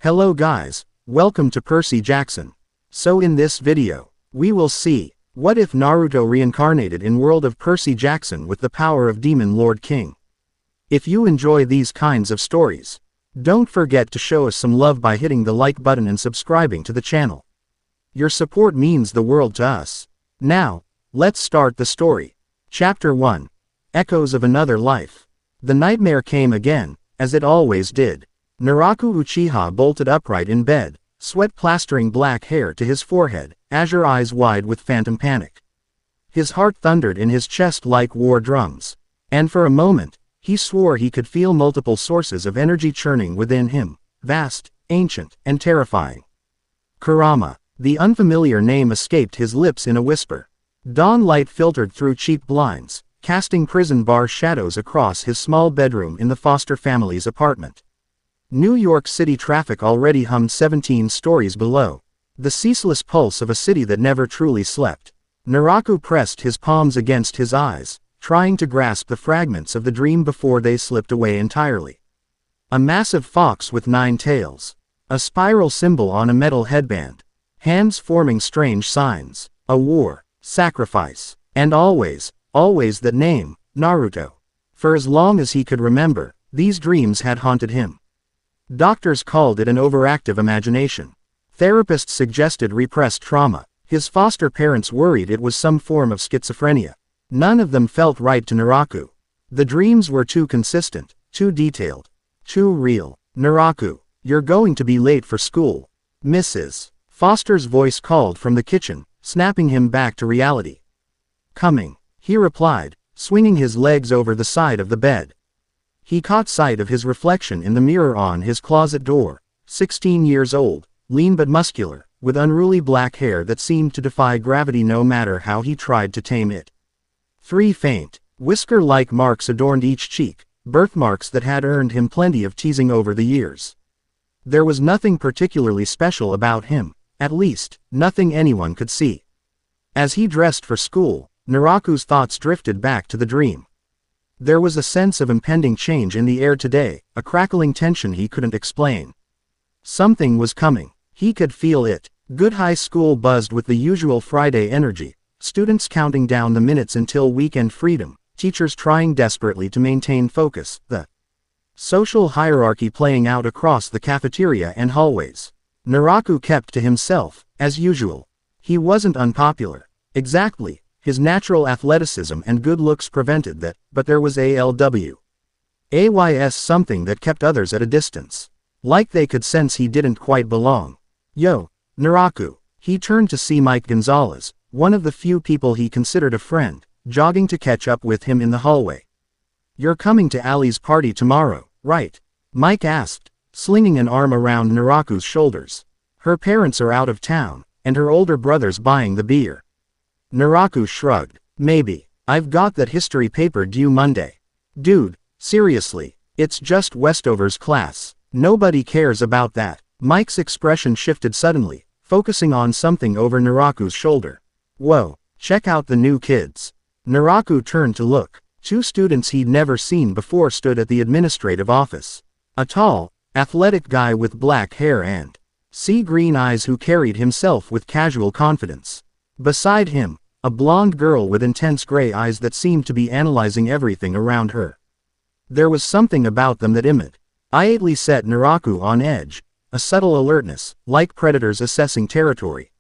Hello guys, welcome to Percy Jackson. So in this video, we will see, what if Naruto reincarnated in world of Percy Jackson with the power of Demon Lord King? If you enjoy these kinds of stories, don't forget to show us some love by hitting the like button and subscribing to the channel. Your support means the world to us. Now, let's start the story. Chapter 1. Echoes of Another Life. The nightmare came again, as it always did. Naraku Uchiha bolted upright in bed, sweat plastering black hair to his forehead, azure eyes wide with phantom panic. His heart thundered in his chest like war drums. And for a moment, he swore he could feel multiple sources of energy churning within him, vast, ancient, and terrifying. Kurama. The unfamiliar name escaped his lips in a whisper. Dawn light filtered through cheap blinds, casting prison bar shadows across his small bedroom in the Foster family's apartment. New York City traffic already hummed 17 stories below, the ceaseless pulse of a city that never truly slept. Naraku pressed his palms against his eyes, trying to grasp the fragments of the dream before they slipped away entirely. A massive fox with 9 tails. A spiral symbol on a metal headband. Hands forming strange signs. A war. Sacrifice. And always that name, Naruto. For as long as he could remember, these dreams had haunted him. Doctors called it an overactive imagination. Therapists suggested repressed trauma. His foster parents worried it was some form of schizophrenia. None of them felt right to Naraku. The dreams were too consistent, too detailed, too real. Naraku, you're going to be late for school. Mrs. Foster's voice called from the kitchen, snapping him back to reality. Coming, he replied, swinging his legs over the side of the bed. He caught sight of his reflection in the mirror on his closet door, 16 years old, lean but muscular, with unruly black hair that seemed to defy gravity no matter how he tried to tame it. 3 faint, whisker-like marks adorned each cheek, birthmarks that had earned him plenty of teasing over the years. There was nothing particularly special about him, at least, nothing anyone could see. As he dressed for school, Naraku's thoughts drifted back to the dream. There was a sense of impending change in the air today, a crackling tension he couldn't explain. Something was coming. He could feel it. Good high school buzzed with the usual Friday energy, students counting down the minutes until weekend freedom, teachers trying desperately to maintain focus, the social hierarchy playing out across the cafeteria and hallways. Naraku kept to himself, as usual. He wasn't unpopular. Exactly. His natural athleticism and good looks prevented that, but there was AYS something that kept others at a distance. Like they could sense he didn't quite belong. Yo, Naraku. He turned to see Mike Gonzalez, one of the few people he considered a friend, jogging to catch up with him in the hallway. You're coming to Allie's party tomorrow, right? Mike asked, slinging an arm around Naraku's shoulders. Her parents are out of town, and her older brother's buying the beer. Naraku shrugged. Maybe. I've got that history paper due Monday. Dude, seriously, it's just Westover's class. Nobody cares about that. Mike's expression shifted suddenly, focusing on something over Naraku's shoulder. Whoa, check out the new kids. Naraku turned to look. 2 students he'd never seen before stood at the administrative office. A tall, athletic guy with black hair and sea green eyes who carried himself with casual confidence. Beside him, a blonde girl with intense gray eyes that seemed to be analyzing everything around her. There was something about them that immediately set Naraku on edge, a subtle alertness, like predators assessing territory.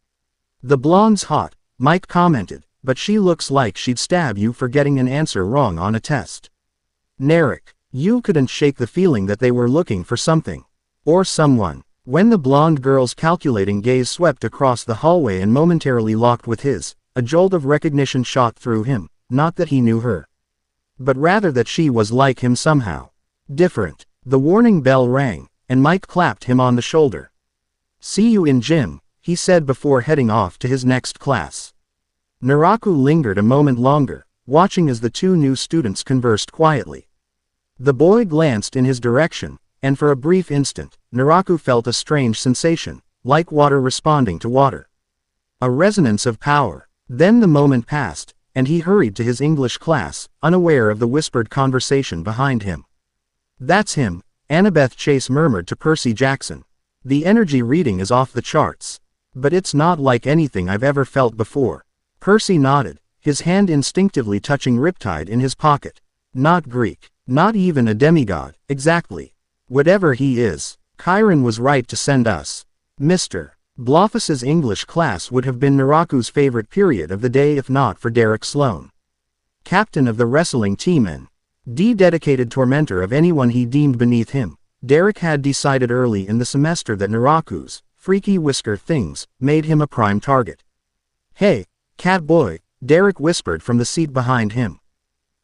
The blonde's hot, Mike commented, but she looks like she'd stab you for getting an answer wrong on a test. Narek, you couldn't shake the feeling that they were looking for something. Or someone. When the blonde girl's calculating gaze swept across the hallway and momentarily locked with his, a jolt of recognition shot through him, not that he knew her, but rather that she was like him somehow. Different. The warning bell rang, and Mike clapped him on the shoulder. See you in gym, he said before heading off to his next class. Naraku lingered a moment longer, watching as the 2 new students conversed quietly. The boy glanced in his direction, and for a brief instant, Naraku felt a strange sensation, like water responding to water. A resonance of power. Then the moment passed, and he hurried to his English class, unaware of the whispered conversation behind him. That's him, Annabeth Chase murmured to Percy Jackson. The energy reading is off the charts. But it's not like anything I've ever felt before. Percy nodded, his hand instinctively touching Riptide in his pocket. Not Greek. Not even a demigod, exactly. Whatever he is, Chiron was right to send us. Mr. Blofus's English class would have been Naraku's favorite period of the day if not for Derek Sloan. Captain of the wrestling team and dedicated tormentor of anyone he deemed beneath him, Derek had decided early in the semester that Naraku's freaky whisker things made him a prime target. "Hey, cat boy," Derek whispered from the seat behind him,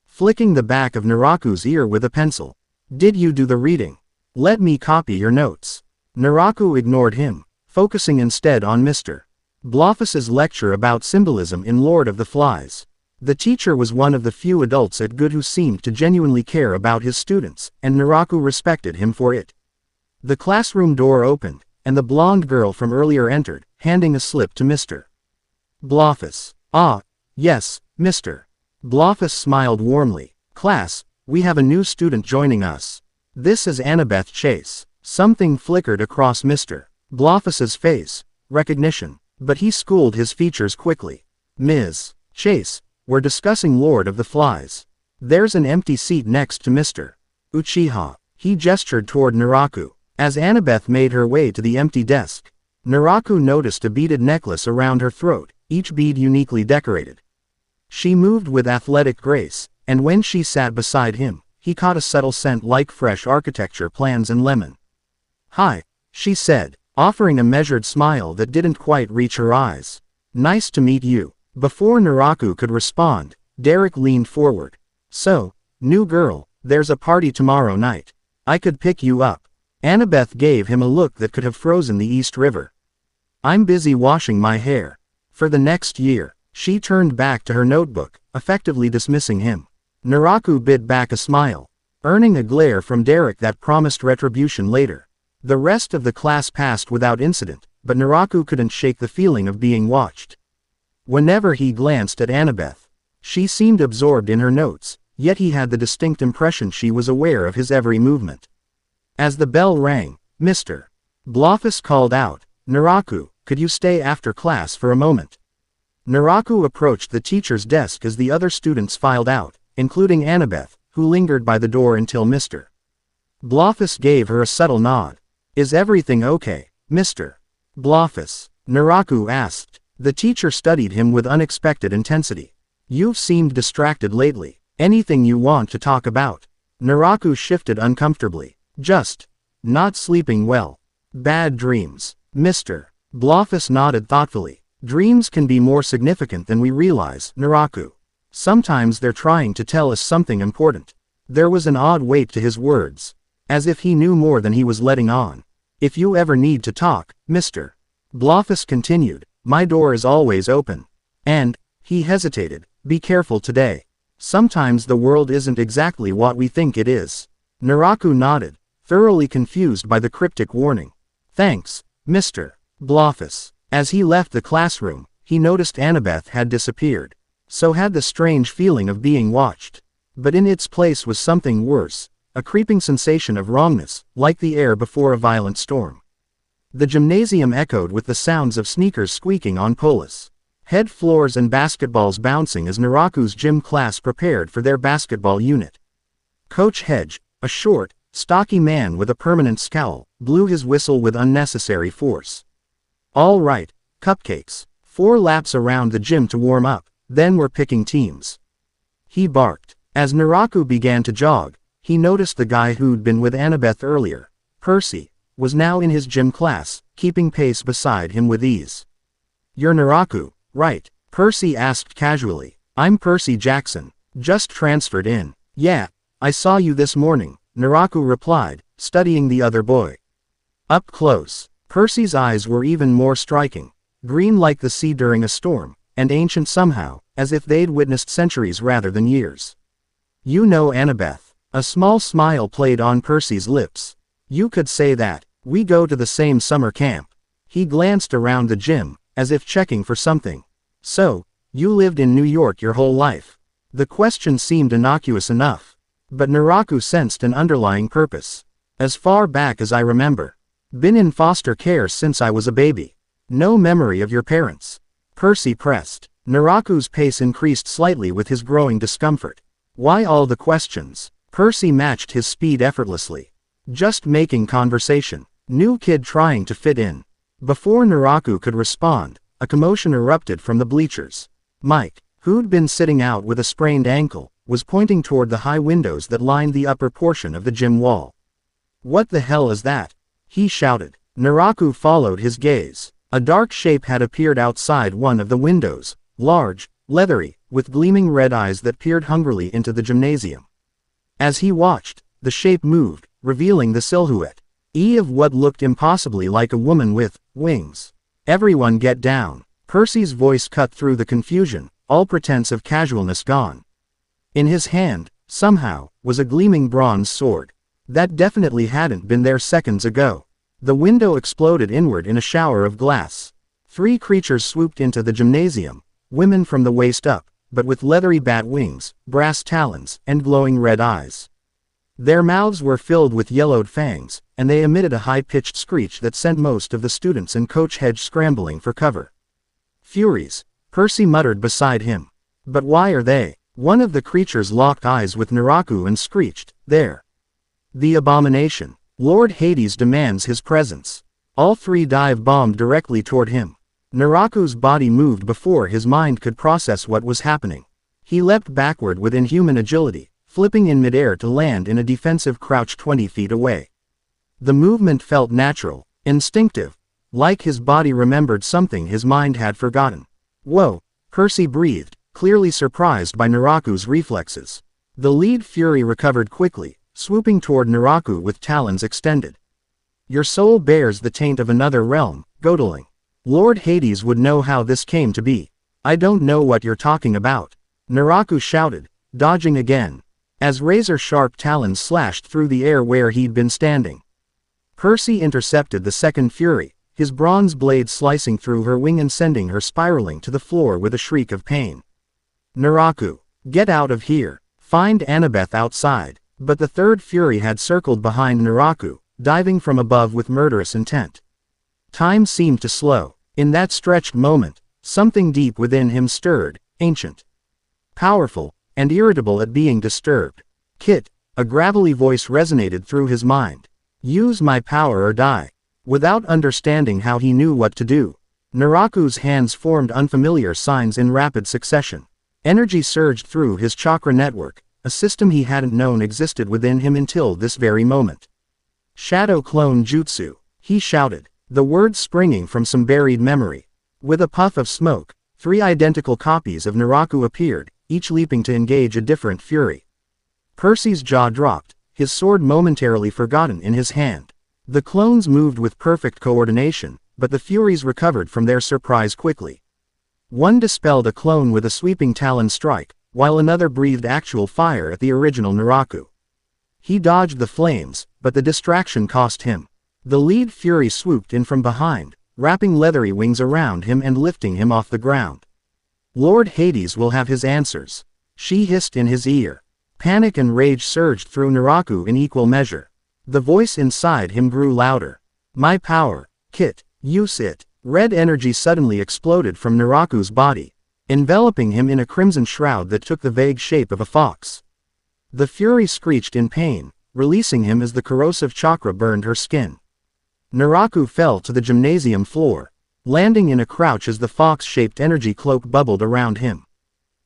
flicking the back of Naraku's ear with a pencil. "Did you do the reading? Let me copy your notes." Naraku ignored him, focusing instead on Mr. Blofus's lecture about symbolism in Lord of the Flies. The teacher was one of the few adults at Good who seemed to genuinely care about his students, and Naraku respected him for it. The classroom door opened, and the blonde girl from earlier entered, handing a slip to Mr. Blofus. "Ah, yes, Mr. Blofus smiled warmly. "Class, we have a new student joining us. This is Annabeth Chase." Something flickered across Mr. Blofus's face. Recognition. But he schooled his features quickly. "Ms. Chase, we're discussing Lord of the Flies. There's an empty seat next to Mr. Uchiha." He gestured toward Naraku. As Annabeth made her way to the empty desk, Naraku noticed a beaded necklace around her throat, each bead uniquely decorated. She moved with athletic grace, and when she sat beside him, he caught a subtle scent like fresh architecture plans and lemon. "Hi," she said, offering a measured smile that didn't quite reach her eyes. "Nice to meet you." Before Naraku could respond, Derek leaned forward. "So, new girl, there's a party tomorrow night. I could pick you up." Annabeth gave him a look that could have frozen the East River. "I'm busy washing my hair. For the next year." She turned back to her notebook, effectively dismissing him. Naraku bit back a smile, earning a glare from Derek that promised retribution later. The rest of the class passed without incident, but Naraku couldn't shake the feeling of being watched. Whenever he glanced at Annabeth, she seemed absorbed in her notes, yet he had the distinct impression she was aware of his every movement. As the bell rang, Mr. Blofus called out, "Naraku, could you stay after class for a moment?" Naraku approached the teacher's desk as the other students filed out, including Annabeth, who lingered by the door until Mr. Blofus gave her a subtle nod. "Is everything okay, Mr. Blofus?" Naraku asked. The teacher studied him with unexpected intensity. "You've seemed distracted lately. Anything you want to talk about?" Naraku shifted uncomfortably. "Just not sleeping well. Bad dreams." Mr. Blofus nodded thoughtfully. "Dreams can be more significant than we realize, Naraku. Sometimes they're trying to tell us something important." There was an odd weight to his words, as if he knew more than he was letting on. "If you ever need to talk, Mr. Blofus continued, my door is always open. And," he hesitated, "be careful today. Sometimes the world isn't exactly what we think it is." Naraku nodded, thoroughly confused by the cryptic warning. "Thanks, Mr. Blofus." As he left the classroom, he noticed Annabeth had disappeared. So had the strange feeling of being watched. But in its place was something worse, a creeping sensation of wrongness, like the air before a violent storm. The gymnasium echoed with the sounds of sneakers squeaking on polis, head floors and basketballs bouncing as Naraku's gym class prepared for their basketball unit. Coach Hedge, a short, stocky man with a permanent scowl, blew his whistle with unnecessary force. "All right, cupcakes. 4 laps around the gym to warm up, then we're picking teams," he barked. As Naraku began to jog, he noticed the guy who'd been with Annabeth earlier, Percy, was now in his gym class, keeping pace beside him with ease. "You're Naraku, right?" Percy asked casually. "I'm Percy Jackson, just transferred in." "Yeah, I saw you this morning," Naraku replied, studying the other boy up close. Percy's eyes were even more striking, green like the sea during a storm, and ancient somehow, as if they'd witnessed centuries rather than years. "You know Annabeth." A small smile played on Percy's lips. "You could say that. We go to the same summer camp." He glanced around the gym, as if checking for something. "So, you lived in New York your whole life?" The question seemed innocuous enough, but Naraku sensed an underlying purpose. "As far back as I remember." Been in foster care since I was a baby. No memory of your parents. Percy pressed. Naraku's pace increased slightly with his growing discomfort. Why all the questions? Percy matched his speed effortlessly. Just making conversation. New kid trying to fit in. Before Naraku could respond, a commotion erupted from the bleachers. Mike, who'd been sitting out with a sprained ankle, was pointing toward the high windows that lined the upper portion of the gym wall. What the hell is that? He shouted. Naraku followed his gaze. A dark shape had appeared outside one of the windows, large, leathery, with gleaming red eyes that peered hungrily into the gymnasium. As he watched, the shape moved, revealing the silhouette of what looked impossibly like a woman with wings. Everyone get down. Percy's voice cut through the confusion, all pretense of casualness gone. In his hand, somehow, was a gleaming bronze sword. That definitely hadn't been there seconds ago. The window exploded inward in a shower of glass. 3 creatures swooped into the gymnasium, women from the waist up, but with leathery bat wings, brass talons, and glowing red eyes. Their mouths were filled with yellowed fangs, and they emitted a high-pitched screech that sent most of the students in Coach Hedge scrambling for cover. Furies, Percy muttered beside him. But why are they? One of the creatures locked eyes with Naraku and screeched, "There! The abomination! Lord Hades demands his presence." All 3 dive-bombed directly toward him. Naraku's body moved before his mind could process what was happening. He leapt backward with inhuman agility, flipping in midair to land in a defensive crouch 20 feet away. The movement felt natural, instinctive, like his body remembered something his mind had forgotten. Whoa, Percy breathed, clearly surprised by Naraku's reflexes. The lead fury recovered quickly, swooping toward Naraku with talons extended. Your soul bears the taint of another realm, Godeling. Lord Hades would know how this came to be. I don't know what you're talking about. Naraku shouted, dodging again, as razor-sharp talons slashed through the air where he'd been standing. Percy intercepted the second fury, his bronze blade slicing through her wing and sending her spiraling to the floor with a shriek of pain. Naraku, get out of here. Find Annabeth outside. But the third fury had circled behind Naraku, diving from above with murderous intent. Time seemed to slow. In that stretched moment, something deep within him stirred, ancient, powerful, and irritable at being disturbed. Kit, a gravelly voice resonated through his mind. Use my power or die. Without understanding how he knew what to do, Naraku's hands formed unfamiliar signs in rapid succession. Energy surged through his chakra network, a system he hadn't known existed within him until this very moment. Shadow Clone Jutsu, he shouted, the words springing from some buried memory. With a puff of smoke, 3 identical copies of Naraku appeared, each leaping to engage a different fury. Percy's jaw dropped, his sword momentarily forgotten in his hand. The clones moved with perfect coordination, but the furies recovered from their surprise quickly. One dispelled a clone with a sweeping talon strike, while another breathed actual fire at the original Naraku. He dodged the flames, but the distraction cost him. The lead fury swooped in from behind, wrapping leathery wings around him and lifting him off the ground. Lord Hades will have his answers, she hissed in his ear. Panic and rage surged through Naraku in equal measure. The voice inside him grew louder. My power, Kit, use it. Red energy suddenly exploded from Naraku's body, enveloping him in a crimson shroud that took the vague shape of a fox. The fury screeched in pain, releasing him as the corrosive chakra burned her skin. Naraku fell to the gymnasium floor, landing in a crouch as the fox-shaped energy cloak bubbled around him.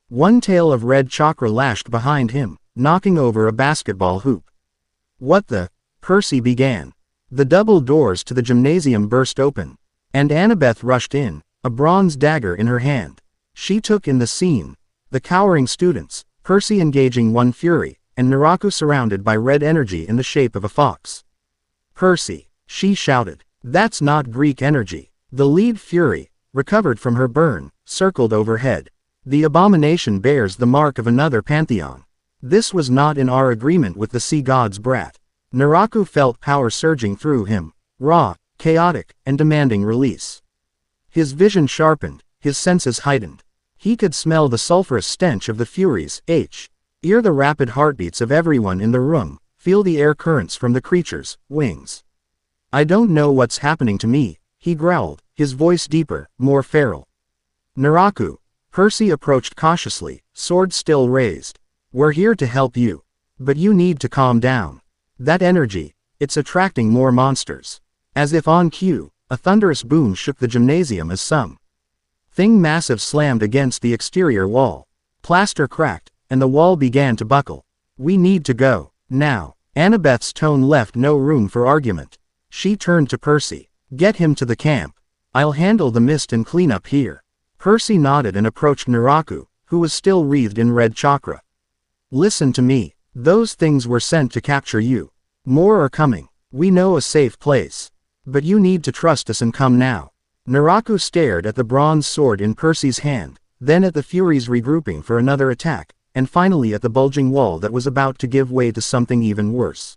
One tail of red chakra lashed behind him, knocking over a basketball hoop. What the? Percy began. The double doors to the gymnasium burst open, and Annabeth rushed in, a bronze dagger in her hand. She took in the scene, the cowering students, Percy engaging one fury, and Naraku surrounded by red energy in the shape of a fox. Percy, she shouted, that's not Greek energy. The lead fury, recovered from her burn, circled overhead. The abomination bears the mark of another pantheon. This was not in our agreement with the sea god's brat. Naraku felt power surging through him, raw, chaotic, and demanding release. His vision sharpened, his senses heightened. He could smell the sulphurous stench of the furies, hear the rapid heartbeats of everyone in the room, feel the air currents from the creatures' wings. I don't know what's happening to me, he growled, his voice deeper, more feral. Naraku. Percy approached cautiously, sword still raised. We're here to help you. But you need to calm down. That energy, it's attracting more monsters. As if on cue, a thunderous boom shook the gymnasium as something massive slammed against the exterior wall. Plaster cracked, and the wall began to buckle. We need to go, now. Annabeth's tone left no room for argument. She turned to Percy. Get him to the camp. I'll handle the mist and clean up here. Percy nodded and approached Naraku, who was still wreathed in red chakra. Listen to me. Those things were sent to capture you. More are coming. We know a safe place. But you need to trust us and come now. Naraku stared at the bronze sword in Percy's hand, then at the Furies regrouping for another attack, and finally at the bulging wall that was about to give way to something even worse.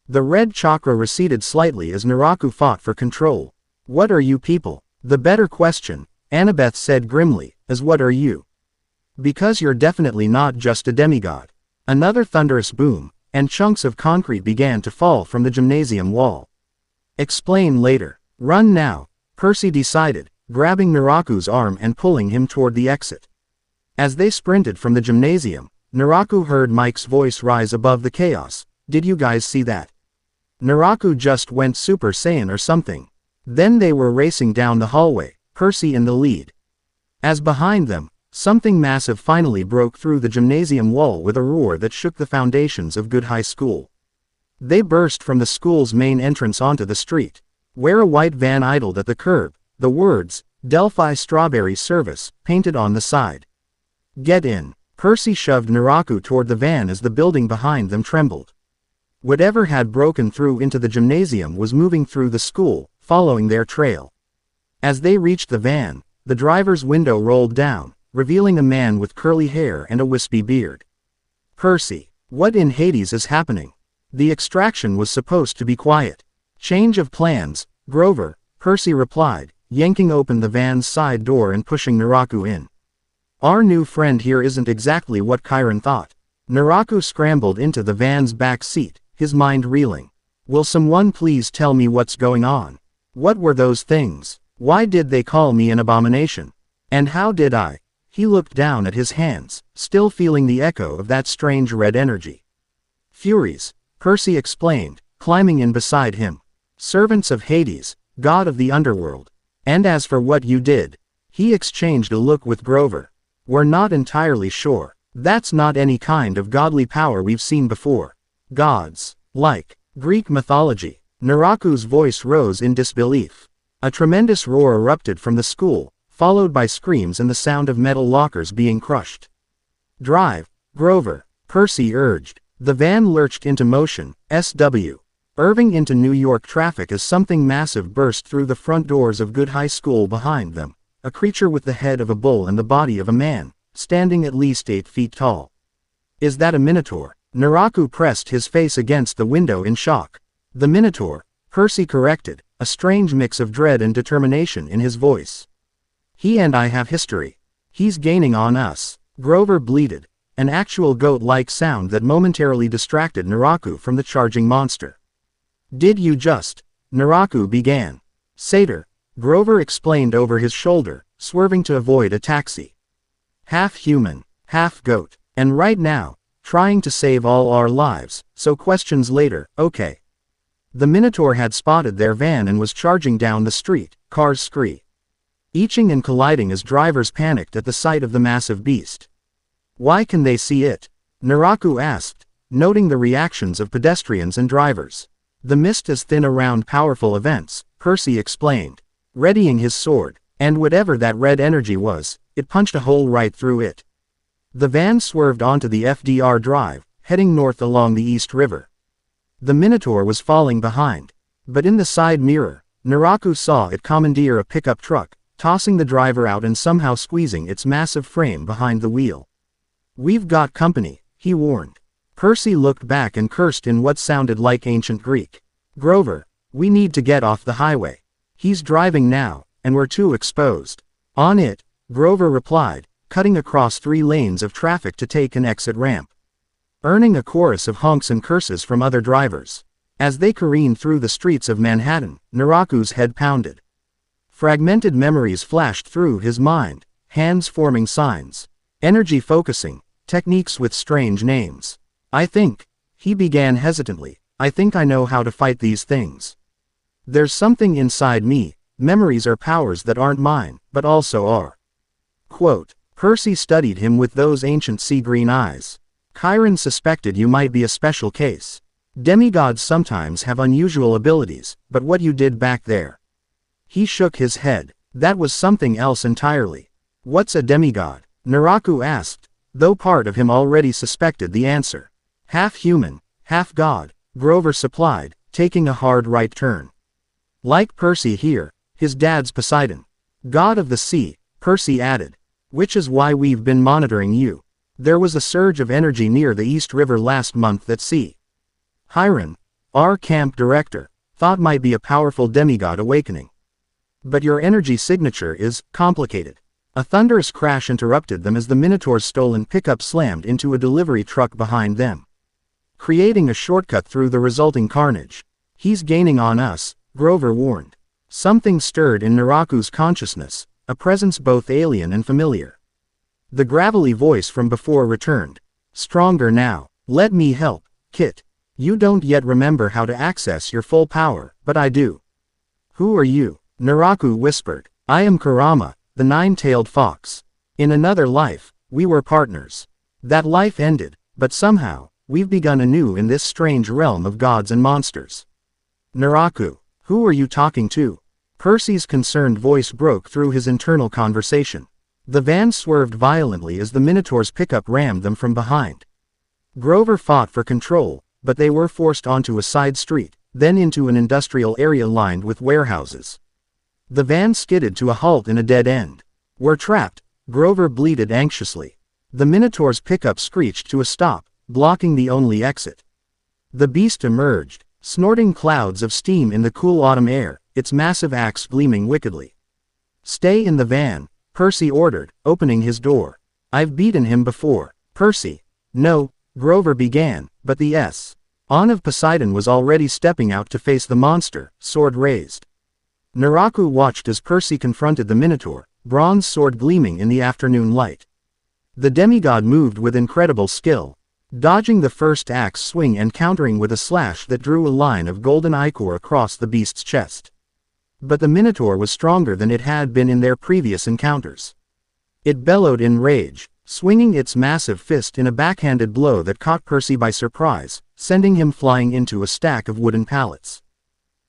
The red chakra receded slightly as Naraku fought for control. What are you people? The better question, Annabeth said grimly, is what are you? Because you're definitely not just a demigod. Another thunderous boom, and chunks of concrete began to fall from the gymnasium wall. Explain later. Run now, Percy decided, grabbing Naraku's arm and pulling him toward the exit. As they sprinted from the gymnasium, Naraku heard Mike's voice rise above the chaos. Did you guys see that? Naraku just went Super Saiyan or something. Then they were racing down the hallway, Percy in the lead. As behind them, something massive finally broke through the gymnasium wall with a roar that shook the foundations of Good High School. They burst from the school's main entrance onto the street, where a white van idled at the curb, the words, Delphi Strawberry Service, painted on the side. Get in. Percy shoved Naraku toward the van as the building behind them trembled. Whatever had broken through into the gymnasium was moving through the school, following their trail. As they reached the van, the driver's window rolled down, revealing a man with curly hair and a wispy beard. Percy, what in Hades is happening? The extraction was supposed to be quiet. Change of plans, Grover, Percy replied, yanking open the van's side door and pushing Naraku in. Our new friend here isn't exactly what Chiron thought. Naraku scrambled into the van's back seat, his mind reeling. Will someone please tell me what's going on? What were those things? Why did they call me an abomination? And how did I? He looked down at his hands, still feeling the echo of that strange red energy. Furies, Percy explained, climbing in beside him. Servants of Hades, god of the underworld. And as for what you did, he exchanged a look with Grover. We're not entirely sure. That's not any kind of godly power we've seen before. Gods, like Greek mythology. Naraku's voice rose in disbelief. A tremendous roar erupted from the school, followed by screams and the sound of metal lockers being crushed. Drive, Grover, Percy urged. The van lurched into motion, SW. Irving into New York traffic as something massive burst through the front doors of Good High School behind them, a creature with the head of a bull and the body of a man, standing at least 8 feet tall. Is that a minotaur? Naraku pressed his face against the window in shock. The minotaur, Percy corrected, a strange mix of dread and determination in his voice. He and I have history. He's gaining on us. Grover bleated, an actual goat-like sound that momentarily distracted Naraku from the charging monster. Did you just? Naraku began. Satyr, Grover explained over his shoulder, swerving to avoid a taxi. Half human, half goat, and right now, trying to save all our lives, so questions later, okay. The Minotaur had spotted their van and was charging down the street, cars screeching and colliding as drivers panicked at the sight of the massive beast. Why can they see it? Naraku asked, noting the reactions of pedestrians and drivers. The mist is thin around powerful events, Percy explained, readying his sword, and whatever that red energy was, it punched a hole right through it. The van swerved onto the FDR Drive, heading north along the East River. The Minotaur was falling behind, but in the side mirror, Naraku saw it commandeer a pickup truck, tossing the driver out and somehow squeezing its massive frame behind the wheel. We've got company, he warned. Percy looked back and cursed in what sounded like ancient Greek. Grover, we need to get off the highway. He's driving now, and we're too exposed. On it, Grover replied, cutting across 3 lanes of traffic to take an exit ramp. Earning a chorus of honks and curses from other drivers. As they careened through the streets of Manhattan, Naraku's head pounded. Fragmented memories flashed through his mind, hands forming signs, energy focusing, techniques with strange names. I think, he began hesitantly, I think I know how to fight these things. There's something inside me, memories are powers that aren't mine, but also are. Quote, Percy studied him with those ancient sea-green eyes. Chiron suspected you might be a special case. Demigods sometimes have unusual abilities, but what you did back there. He shook his head. That was something else entirely. What's a demigod? Naraku asked, though part of him already suspected the answer. Half human, half god, Grover supplied, taking a hard right turn. Like Percy here, his dad's Poseidon. God of the sea, Percy added. Which is why we've been monitoring you. There was a surge of energy near the East River last month that Chiron, our camp director, thought might be a powerful demigod awakening. But your energy signature is complicated. A thunderous crash interrupted them as the Minotaur's stolen pickup slammed into a delivery truck behind them, creating a shortcut through the resulting carnage. He's gaining on us, Grover warned. Something stirred in Naraku's consciousness, a presence both alien and familiar. The gravelly voice from before returned. Stronger now. Let me help, Kit. You don't yet remember how to access your full power, but I do. Who are you? Naraku whispered. I am Kurama, the nine-tailed fox. In another life, we were partners. That life ended, but somehow, we've begun anew in this strange realm of gods and monsters. Naraku, who are you talking to? Percy's concerned voice broke through his internal conversation. The van swerved violently as the Minotaur's pickup rammed them from behind. Grover fought for control, but they were forced onto a side street, then into an industrial area lined with warehouses. The van skidded to a halt in a dead end. We're trapped, Grover bleated anxiously. The Minotaur's pickup screeched to a stop, blocking the only exit. The beast emerged, snorting clouds of steam in the cool autumn air, its massive axe gleaming wickedly. Stay in the van, Percy ordered, opening his door. I've beaten him before. Percy. No, Grover began, but the Son of Poseidon was already stepping out to face the monster, sword raised. Naraku watched as Percy confronted the Minotaur, bronze sword gleaming in the afternoon light. The demigod moved with incredible skill, dodging the first axe swing and countering with a slash that drew a line of golden ichor across the beast's chest. But the Minotaur was stronger than it had been in their previous encounters. It bellowed in rage, swinging its massive fist in a backhanded blow that caught Percy by surprise, sending him flying into a stack of wooden pallets.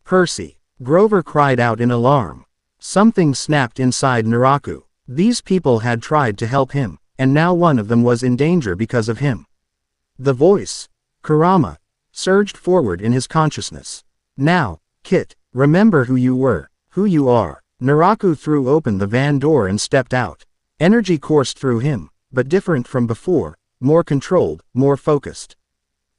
Percy! Grover cried out in alarm. Something snapped inside Naraku. These people had tried to help him, and now one of them was in danger because of him. The voice, Kurama, surged forward in his consciousness. Now, Kit, remember who you were, who you are. Naraku threw open the van door and stepped out. Energy coursed through him, but different from before, more controlled, more focused.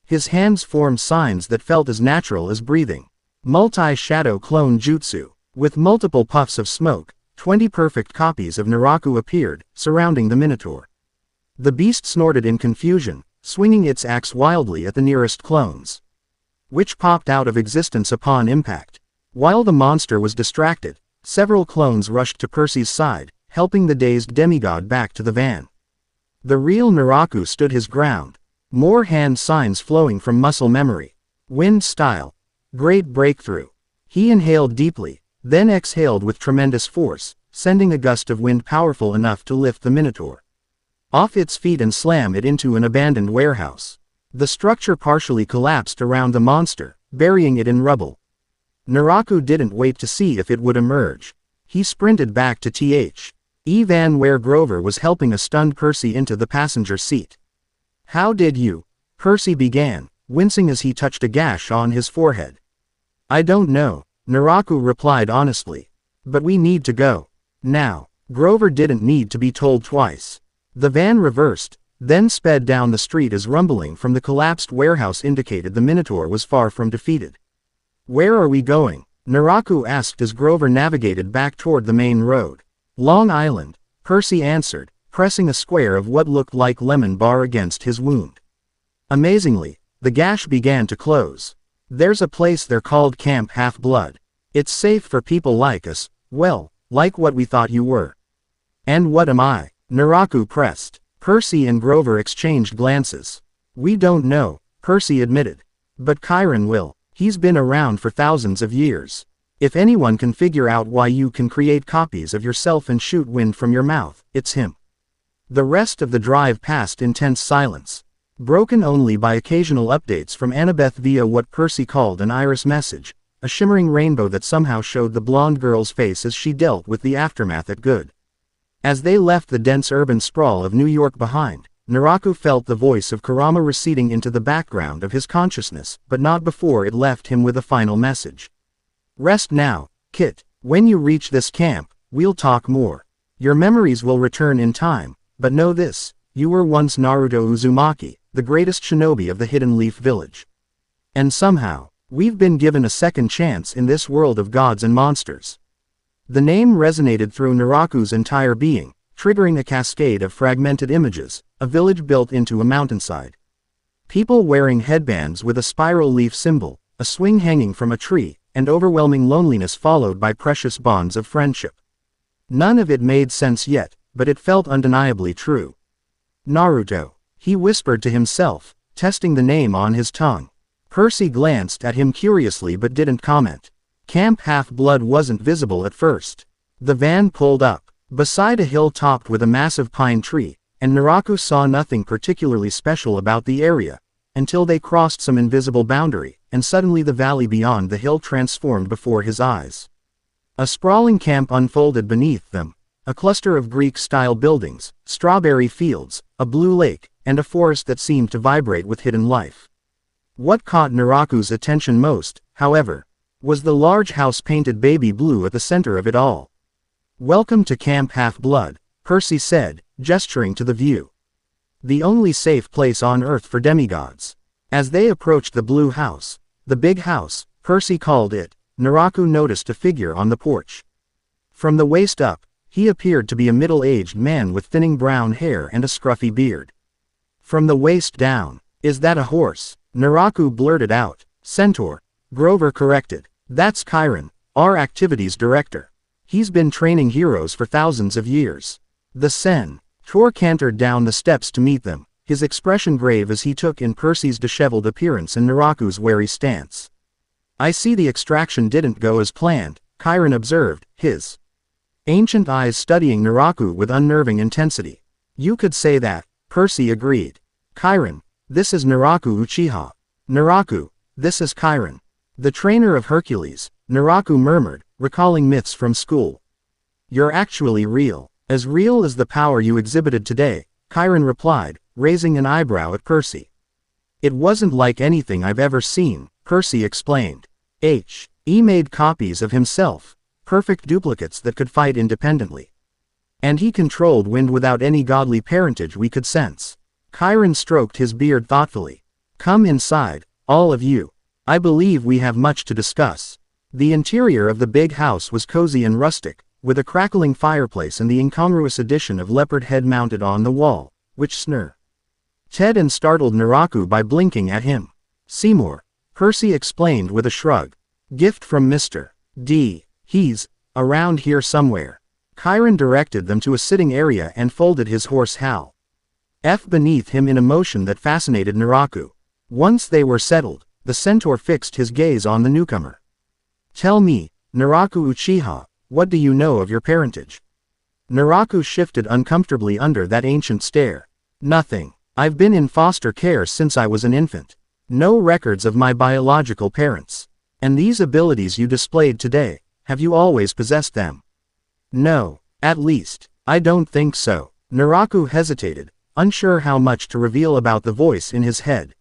His hands formed signs that felt as natural as breathing. Multi-shadow clone jutsu. With multiple puffs of smoke, 20 perfect copies of Naraku appeared, surrounding the Minotaur. The beast snorted in confusion, swinging its axe wildly at the nearest clones, which popped out of existence upon impact. While the monster was distracted, several clones rushed to Percy's side, helping the dazed demigod back to the van. The real Naraku stood his ground, more hand signs flowing from muscle memory. Wind style. Great breakthrough. He inhaled deeply, then exhaled with tremendous force, sending a gust of wind powerful enough to lift the Minotaur off its feet and slam it into an abandoned warehouse. The structure partially collapsed around the monster, burying it in rubble. Naraku didn't wait to see if it would emerge. He sprinted back to the van where Grover was helping a stunned Percy into the passenger seat. How did you? Percy began, wincing as he touched a gash on his forehead. I don't know, Naraku replied honestly. But we need to go. Now. Grover didn't need to be told twice. The van reversed, then sped down the street as rumbling from the collapsed warehouse indicated the Minotaur was far from defeated. Where are we going? Naraku asked as Grover navigated back toward the main road. Long Island, Percy answered, pressing a square of what looked like lemon bar against his wound. Amazingly, the gash began to close. There's a place there called Camp Half-Blood. It's safe for people like us, well, like what we thought you were. And what am I? Naraku pressed. Percy and Grover exchanged glances. We don't know, Percy admitted. But Chiron will. He's been around for thousands of years. If anyone can figure out why you can create copies of yourself and shoot wind from your mouth, it's him. The rest of the drive passed in tense silence, broken only by occasional updates from Annabeth via what Percy called an iris message, a shimmering rainbow that somehow showed the blonde girl's face as she dealt with the aftermath at good. As they left the dense urban sprawl of New York behind, Naraku felt the voice of Kurama receding into the background of his consciousness, but not before it left him with a final message. Rest now, Kit. When you reach this camp, we'll talk more. Your memories will return in time, but know this, you were once Naruto Uzumaki, the greatest shinobi of the Hidden Leaf Village. And somehow, we've been given a second chance in this world of gods and monsters. The name resonated through Naraku's entire being, triggering a cascade of fragmented images, a village built into a mountainside. People wearing headbands with a spiral leaf symbol, a swing hanging from a tree, and overwhelming loneliness followed by precious bonds of friendship. None of it made sense yet, but it felt undeniably true. Naruto, he whispered to himself, testing the name on his tongue. Percy glanced at him curiously but didn't comment. Camp Half-Blood wasn't visible at first. The van pulled up, beside a hill topped with a massive pine tree, and Naraku saw nothing particularly special about the area, until they crossed some invisible boundary, and suddenly the valley beyond the hill transformed before his eyes. A sprawling camp unfolded beneath them, a cluster of Greek-style buildings, strawberry fields, a blue lake, and a forest that seemed to vibrate with hidden life. What caught Naraku's attention most, however, was the large house painted baby blue at the center of it all. Welcome to Camp Half-Blood, Percy said, gesturing to the view. The only safe place on Earth for demigods. As they approached the blue house, the big house, Percy called it, Naraku noticed a figure on the porch. From the waist up, he appeared to be a middle-aged man with thinning brown hair and a scruffy beard. From the waist down, is that a horse? Naraku blurted out. Centaur, Grover corrected. That's Chiron, our activities director. He's been training heroes for thousands of years. The Centaur cantered down the steps to meet them, his expression grave as he took in Percy's disheveled appearance and Naraku's wary stance. I see the extraction didn't go as planned, Chiron observed, his ancient eyes studying Naraku with unnerving intensity. You could say that, Percy agreed. Chiron, this is Naraku Uchiha. Naraku, this is Chiron. The trainer of Hercules, Naraku murmured, recalling myths from school. You're actually real. As real as the power you exhibited today, Chiron replied, raising an eyebrow at Percy. It wasn't like anything I've ever seen, Percy explained. He made copies of himself, perfect duplicates that could fight independently. And he controlled wind without any godly parentage we could sense. Chiron stroked his beard thoughtfully. Come inside, all of you. I believe we have much to discuss. The interior of the big house was cozy and rustic, with a crackling fireplace and the incongruous addition of leopard head mounted on the wall, which Ted and startled Naraku by blinking at him. Seymour, Percy explained with a shrug. Gift from Mr. D. He's around here somewhere. Chiron directed them to a sitting area and folded his horse Hal F beneath him in a motion that fascinated Naraku. Once they were settled, the centaur fixed his gaze on the newcomer. Tell me, Naraku Uchiha, what do you know of your parentage? Naraku shifted uncomfortably under that ancient stare. Nothing. I've been in foster care since I was an infant. No records of my biological parents. And these abilities you displayed today, have you always possessed them? No, at least, I don't think so. Naraku hesitated, unsure how much to reveal about the voice in his head.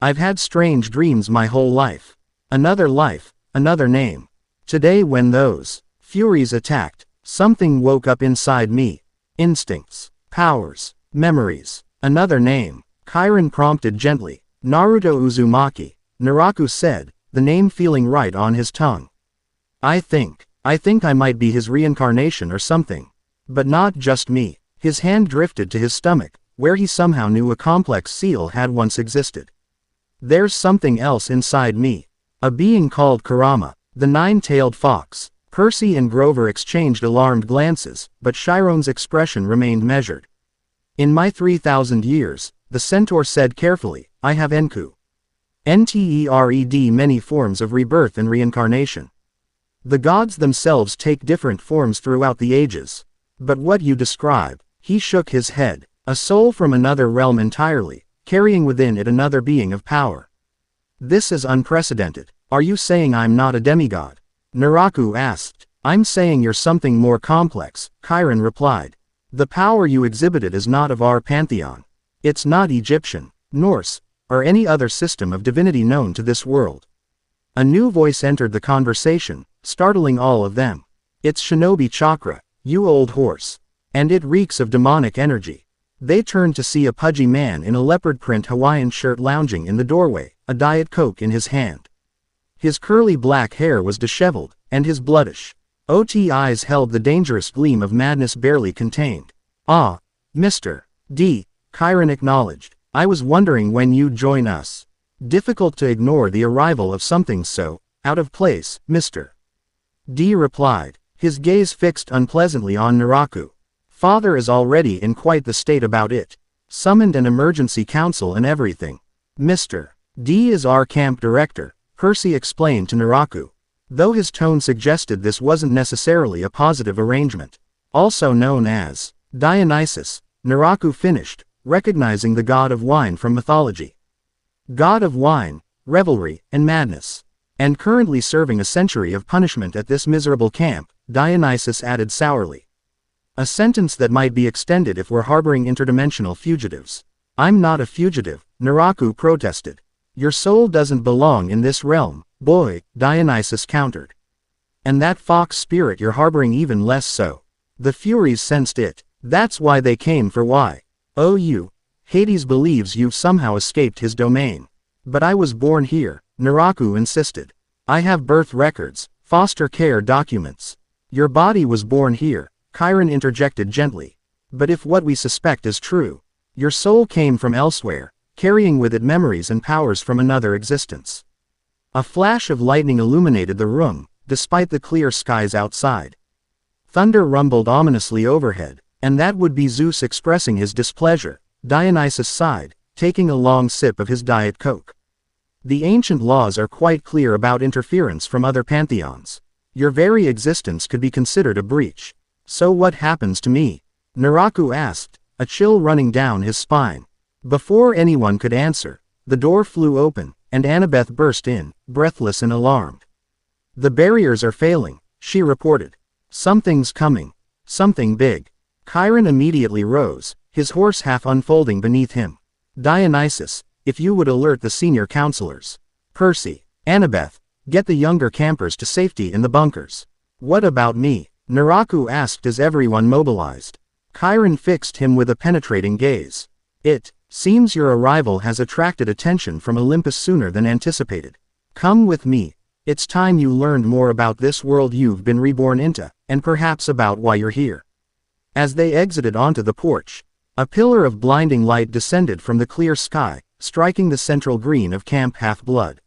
I've had strange dreams my whole life. Another life, another name. Today when those furies attacked, something woke up inside me. Instincts, powers, memories. Another name, Chiron prompted gently. Naruto Uzumaki, Naraku said, the name feeling right on his tongue. I think I might be his reincarnation or something. But not just me. His hand drifted to his stomach, where he somehow knew a complex seal had once existed. There's something else inside me. A being called Kurama, the nine-tailed fox. Percy and Grover exchanged alarmed glances, but Chiron's expression remained measured. In my 3,000 years, the centaur said carefully, I have entered many forms of rebirth and reincarnation. The gods themselves take different forms throughout the ages. But what you describe, he shook his head, a soul from another realm entirely, carrying within it another being of power. This is unprecedented. Are you saying I'm not a demigod? Naraku asked. I'm saying you're something more complex, Chiron replied. The power you exhibited is not of our pantheon. It's not Egyptian, Norse, or any other system of divinity known to this world. A new voice entered the conversation, startling all of them. It's Shinobi Chakra, you old horse. And it reeks of demonic energy. They turned to see a pudgy man in a leopard print Hawaiian shirt lounging in the doorway, a Diet Coke in his hand. His curly black hair was disheveled, and his bloodish, OT eyes held the dangerous gleam of madness barely contained. Ah, Mr. D, Chiron acknowledged. I was wondering when you'd join us. Difficult to ignore the arrival of something so out of place, Mr. D replied, his gaze fixed unpleasantly on Naraku. Father is already in quite the state about it. Summoned an emergency council and everything. Mr. D is our camp director, Percy explained to Naraku. Though his tone suggested this wasn't necessarily a positive arrangement. Also known as Dionysus, Naraku finished, recognizing the god of wine from mythology. God of wine, revelry, and madness. And currently serving a century of punishment at this miserable camp, Dionysus added sourly. A sentence that might be extended if we're harboring interdimensional fugitives. I'm not a fugitive, Naraku protested. Your soul doesn't belong in this realm, boy, Dionysus countered. And that fox spirit you're harboring even less so. The Furies sensed it. That's why they came for why. Oh you. Hades believes you've somehow escaped his domain. But I was born here, Naraku insisted. I have birth records, foster care documents. Your body was born here, Chiron interjected gently. But if what we suspect is true, your soul came from elsewhere, carrying with it memories and powers from another existence. A flash of lightning illuminated the room, despite the clear skies outside. Thunder rumbled ominously overhead, and that would be Zeus expressing his displeasure, Dionysus sighed, taking a long sip of his Diet Coke. The ancient laws are quite clear about interference from other pantheons. Your very existence could be considered a breach. So what happens to me? Naraku asked, a chill running down his spine. Before anyone could answer, the door flew open, and Annabeth burst in, breathless and alarmed. The barriers are failing, she reported. Something's coming. Something big. Chiron immediately rose, his horse half unfolding beneath him. Dionysus, if you would alert the senior counselors. Percy, Annabeth, get the younger campers to safety in the bunkers. What about me? Naraku asked as everyone mobilized. Chiron fixed him with a penetrating gaze. It seems your arrival has attracted attention from Olympus sooner than anticipated. Come with me. It's time you learned more about this world you've been reborn into, and perhaps about why you're here. As they exited onto the porch, a pillar of blinding light descended from the clear sky, striking the central green of Camp Half-Blood.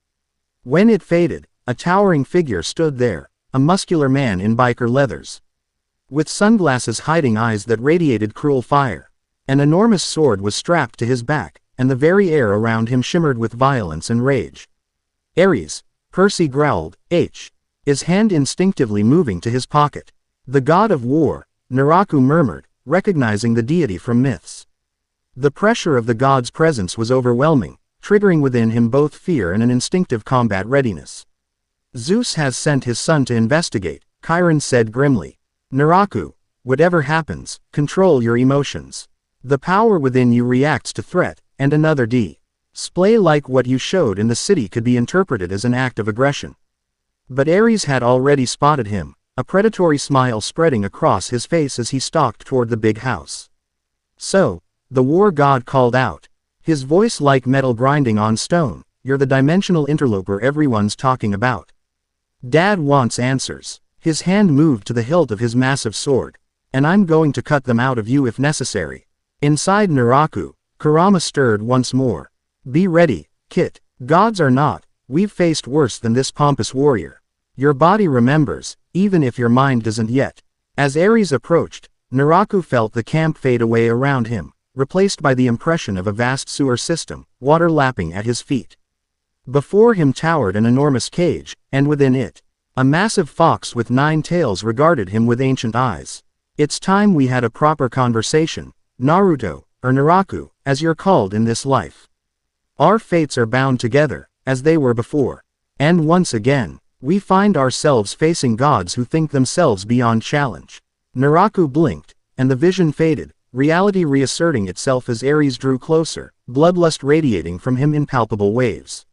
When it faded, a towering figure stood there, a muscular man in biker leathers. With sunglasses hiding eyes that radiated cruel fire. An enormous sword was strapped to his back, and the very air around him shimmered with violence and rage. Ares, Percy growled, his hand instinctively moving to his pocket. The god of war, Naraku murmured, recognizing the deity from myths. The pressure of the god's presence was overwhelming, triggering within him both fear and an instinctive combat readiness. Zeus has sent his son to investigate, Chiron said grimly. Naraku, whatever happens, control your emotions. The power within you reacts to threat, and another display like what you showed in the city could be interpreted as an act of aggression. But Ares had already spotted him, a predatory smile spreading across his face as he stalked toward the big house. So, the war god called out, his voice like metal grinding on stone, you're the dimensional interloper everyone's talking about. Dad wants answers. His hand moved to the hilt of his massive sword. And I'm going to cut them out of you if necessary. Inside Naraku, Kurama stirred once more. Be ready, Kit. Gods are not We've faced worse than this pompous warrior. Your body remembers, even if your mind doesn't yet. As Ares approached, Naraku felt the camp fade away around him, replaced by the impression of a vast sewer system, water lapping at his feet. Before him towered an enormous cage, and within it, a massive fox with 9 tails regarded him with ancient eyes. It's time we had a proper conversation, Naruto, or Naraku, as you're called in this life. Our fates are bound together, as they were before. And once again, we find ourselves facing gods who think themselves beyond challenge. Naraku blinked, and the vision faded, reality reasserting itself as Ares drew closer, bloodlust radiating from him in palpable waves.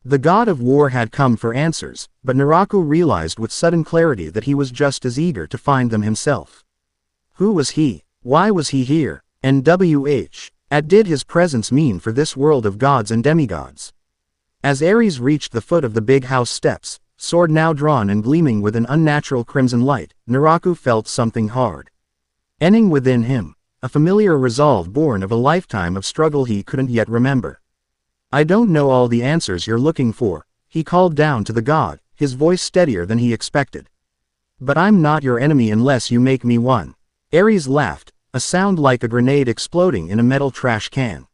The god of war had come for answers, but Naraku realized with sudden clarity that he was just as eager to find them himself. Who was he? Why was he here? And what did his presence mean for this world of gods and demigods? As Ares reached the foot of the big house steps, sword now drawn and gleaming with an unnatural crimson light, Naraku felt something hard ending within him, a familiar resolve born of a lifetime of struggle he couldn't yet remember. I don't know all the answers you're looking for, he called down to the god, his voice steadier than he expected. But I'm not your enemy unless you make me one. Ares laughed, a sound like a grenade exploding in a metal trash can.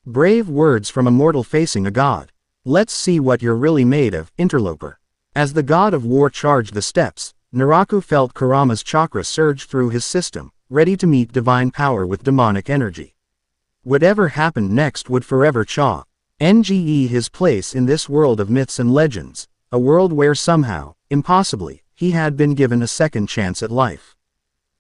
Brave words from a mortal facing a god. Let's see what you're really made of, interloper. As the god of war charged the steps, Naraku felt Kurama's chakra surge through his system, ready to meet divine power with demonic energy. Whatever happened next would forever change his place in this world of myths and legends, a world where somehow, impossibly, he had been given a second chance at life.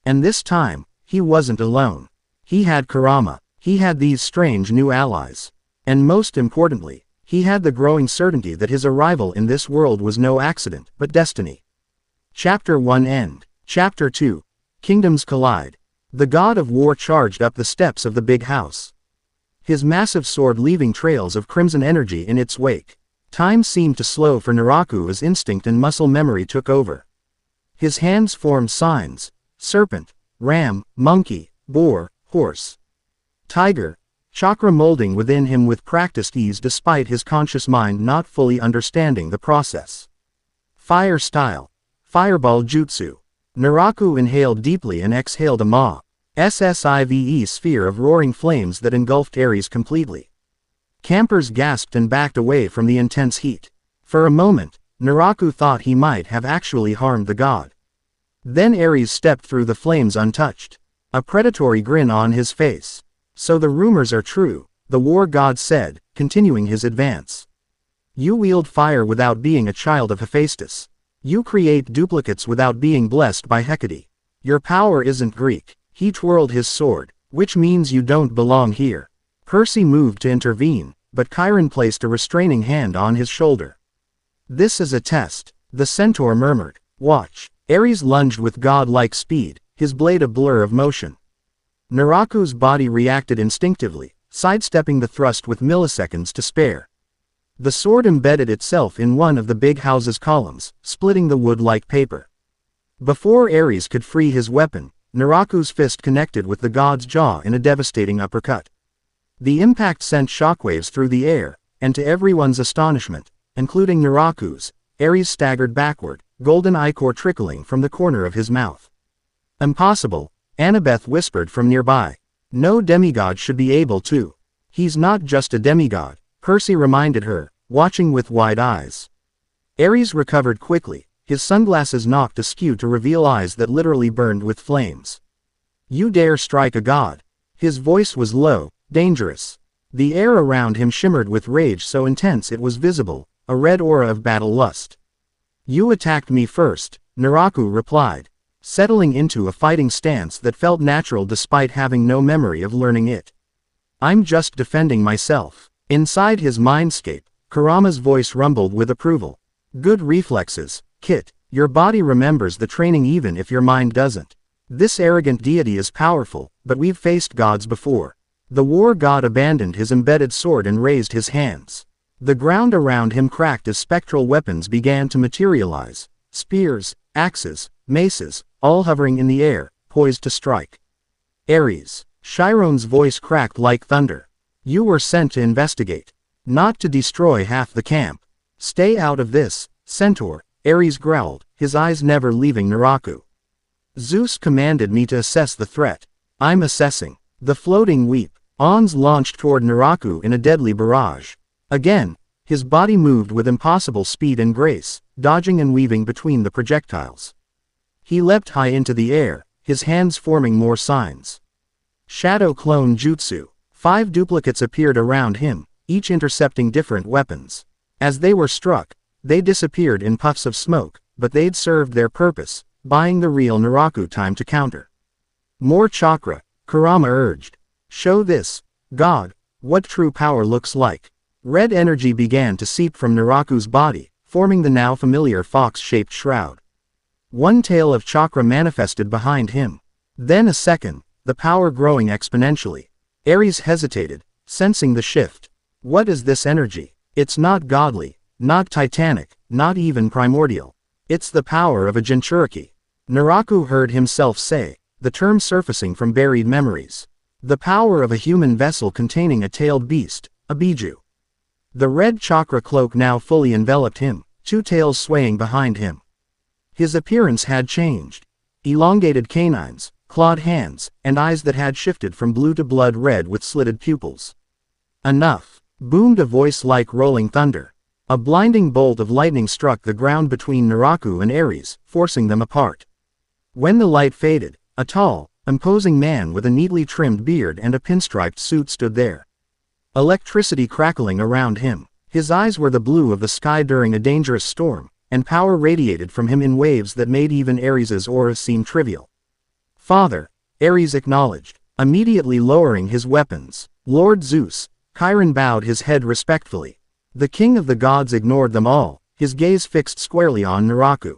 And this time, he wasn't alone. He had Kurama, he had these strange new allies. And most importantly, he had the growing certainty that his arrival in this world was no accident, but destiny. Chapter 1 End. Chapter 2. Kingdoms Collide. The god of war charged up the steps of the big house, his massive sword leaving trails of crimson energy in its wake. Time seemed to slow for Naraku as instinct and muscle memory took over. His hands formed signs: serpent, ram, monkey, boar, horse, tiger, chakra molding within him with practiced ease despite his conscious mind not fully understanding the process. Fire style. Fireball jutsu. Naraku inhaled deeply and exhaled a massive sphere of roaring flames that engulfed Ares completely. Campers gasped and backed away from the intense heat. For a moment, Naraku thought he might have actually harmed the god. Then Ares stepped through the flames untouched, a predatory grin on his face. So the rumors are true, the war god said, continuing his advance. You wield fire without being a child of Hephaestus. You create duplicates without being blessed by Hecate. Your power isn't Greek. He twirled his sword, which means you don't belong here. Percy moved to intervene, but Chiron placed a restraining hand on his shoulder. This is a test, the centaur murmured. Watch. Ares lunged with god-like speed, his blade a blur of motion. Naraku's body reacted instinctively, sidestepping the thrust with milliseconds to spare. The sword embedded itself in one of the big house's columns, splitting the wood like paper. Before Ares could free his weapon, Naraku's fist connected with the god's jaw in a devastating uppercut. The impact sent shockwaves through the air, and to everyone's astonishment, including Naraku's, Ares staggered backward, golden ichor trickling from the corner of his mouth. Impossible, Annabeth whispered from nearby. No demigod should be able to. He's not just a demigod, Percy reminded her, watching with wide eyes. Ares recovered quickly, his sunglasses knocked askew to reveal eyes that literally burned with flames. You dare strike a god? His voice was low, dangerous. The air around him shimmered with rage so intense it was visible, a red aura of battle lust. You attacked me first, Naraku replied, settling into a fighting stance that felt natural despite having no memory of learning it. I'm just defending myself. Inside his mindscape, Kurama's voice rumbled with approval. Good reflexes, Kit. Your body remembers the training even if your mind doesn't. This arrogant deity is powerful, but we've faced gods before. The war god abandoned his embedded sword and raised his hands. The ground around him cracked as spectral weapons began to materialize. Spears, axes, maces, all hovering in the air, poised to strike. Ares. Chiron's voice cracked like thunder. You were sent to investigate. Not to destroy half the camp. Stay out of this, Centaur, Ares growled, his eyes never leaving Naraku. Zeus commanded me to assess the threat. I'm assessing. The floating weep. Ons launched toward Naraku in a deadly barrage. Again, his body moved with impossible speed and grace, dodging and weaving between the projectiles. He leapt high into the air, his hands forming more signs. Shadow Clone Jutsu. 5 duplicates appeared around him, each intercepting different weapons. As they were struck, they disappeared in puffs of smoke, but they'd served their purpose, buying the real Naraku time to counter. More chakra, Kurama urged. Show this, God, what true power looks like. Red energy began to seep from Naraku's body, forming the now familiar fox-shaped shroud. One tail of chakra manifested behind him. Then a second, the power growing exponentially. Ares hesitated, sensing the shift. What is this energy? It's not godly, not titanic, not even primordial. It's the power of a Jinchuriki. Naraku heard himself say, the term surfacing from buried memories. The power of a human vessel containing a tailed beast, a biju. The red chakra cloak now fully enveloped him, 2 tails swaying behind him. His appearance had changed. Elongated canines, clawed hands, and eyes that had shifted from blue to blood red with slitted pupils. Enough, boomed a voice like rolling thunder. A blinding bolt of lightning struck the ground between Naraku and Ares, forcing them apart. When the light faded, a tall, imposing man with a neatly trimmed beard and a pinstriped suit stood there. Electricity crackling around him. His eyes were the blue of the sky during a dangerous storm, and power radiated from him in waves that made even Ares's aura seem trivial. Father, Ares acknowledged, immediately lowering his weapons. Lord Zeus, Chiron bowed his head respectfully. The king of the gods ignored them all, his gaze fixed squarely on Naraku.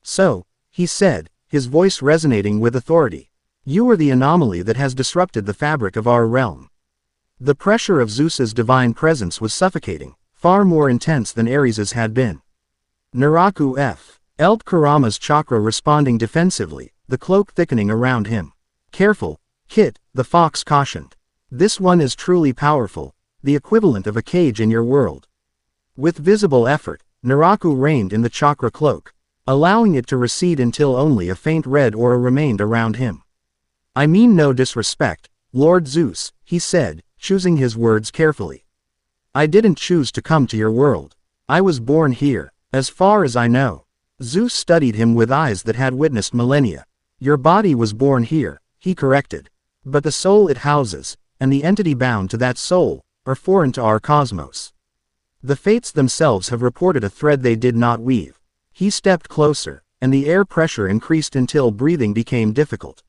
So, he said, his voice resonating with authority. You are the anomaly that has disrupted the fabric of our realm. The pressure of Zeus's divine presence was suffocating, far more intense than Ares's had been. Naraku felt Kurama's chakra responding defensively, the cloak thickening around him. Careful, Kit, the fox cautioned. This one is truly powerful, the equivalent of a cage in your world. With visible effort, Naraku reined in the chakra cloak, allowing it to recede until only a faint red aura remained around him. I mean no disrespect, Lord Zeus, he said, choosing his words carefully. I didn't choose to come to your world. I was born here, as far as I know. Zeus studied him with eyes that had witnessed millennia. Your body was born here, he corrected. But the soul it houses, and the entity bound to that soul, are foreign to our cosmos. The fates themselves have reported a thread they did not weave. He stepped closer, and the air pressure increased until breathing became difficult.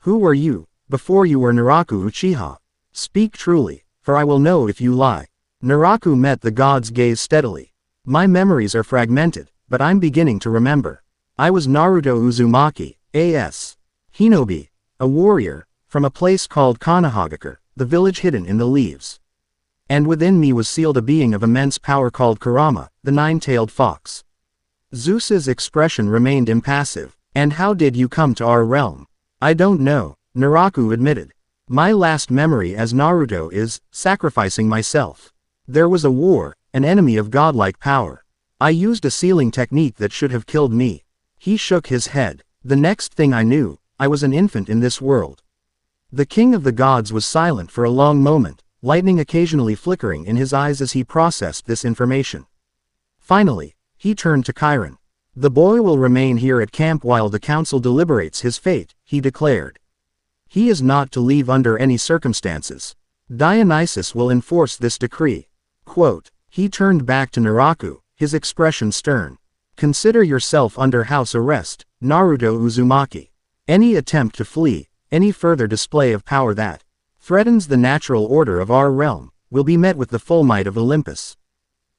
Who were you, before you were Naraku Uchiha? Speak truly, for I will know if you lie. Naraku met the god's gaze steadily. My memories are fragmented, but I'm beginning to remember. I was Naruto Uzumaki, a.s. Hinobi, a warrior, from a place called Kanahagakure, the village hidden in the leaves. And within me was sealed a being of immense power called Kurama, the 9-tailed fox. Zeus's expression remained impassive. And how did you come to our realm? I don't know, Naraku admitted. My last memory as Naruto is sacrificing myself. There was a war, an enemy of godlike power. I used a sealing technique that should have killed me. He shook his head. The next thing I knew, I was an infant in this world. The king of the gods was silent for a long moment, lightning occasionally flickering in his eyes as he processed this information. Finally, he turned to Chiron. The boy will remain here at camp while the council deliberates his fate, he declared. He is not to leave under any circumstances. Dionysus will enforce this decree. Quote, he turned back to Naraku, his expression stern. Consider yourself under house arrest, Naruto Uzumaki. Any attempt to flee, any further display of power that threatens the natural order of our realm, will be met with the full might of Olympus.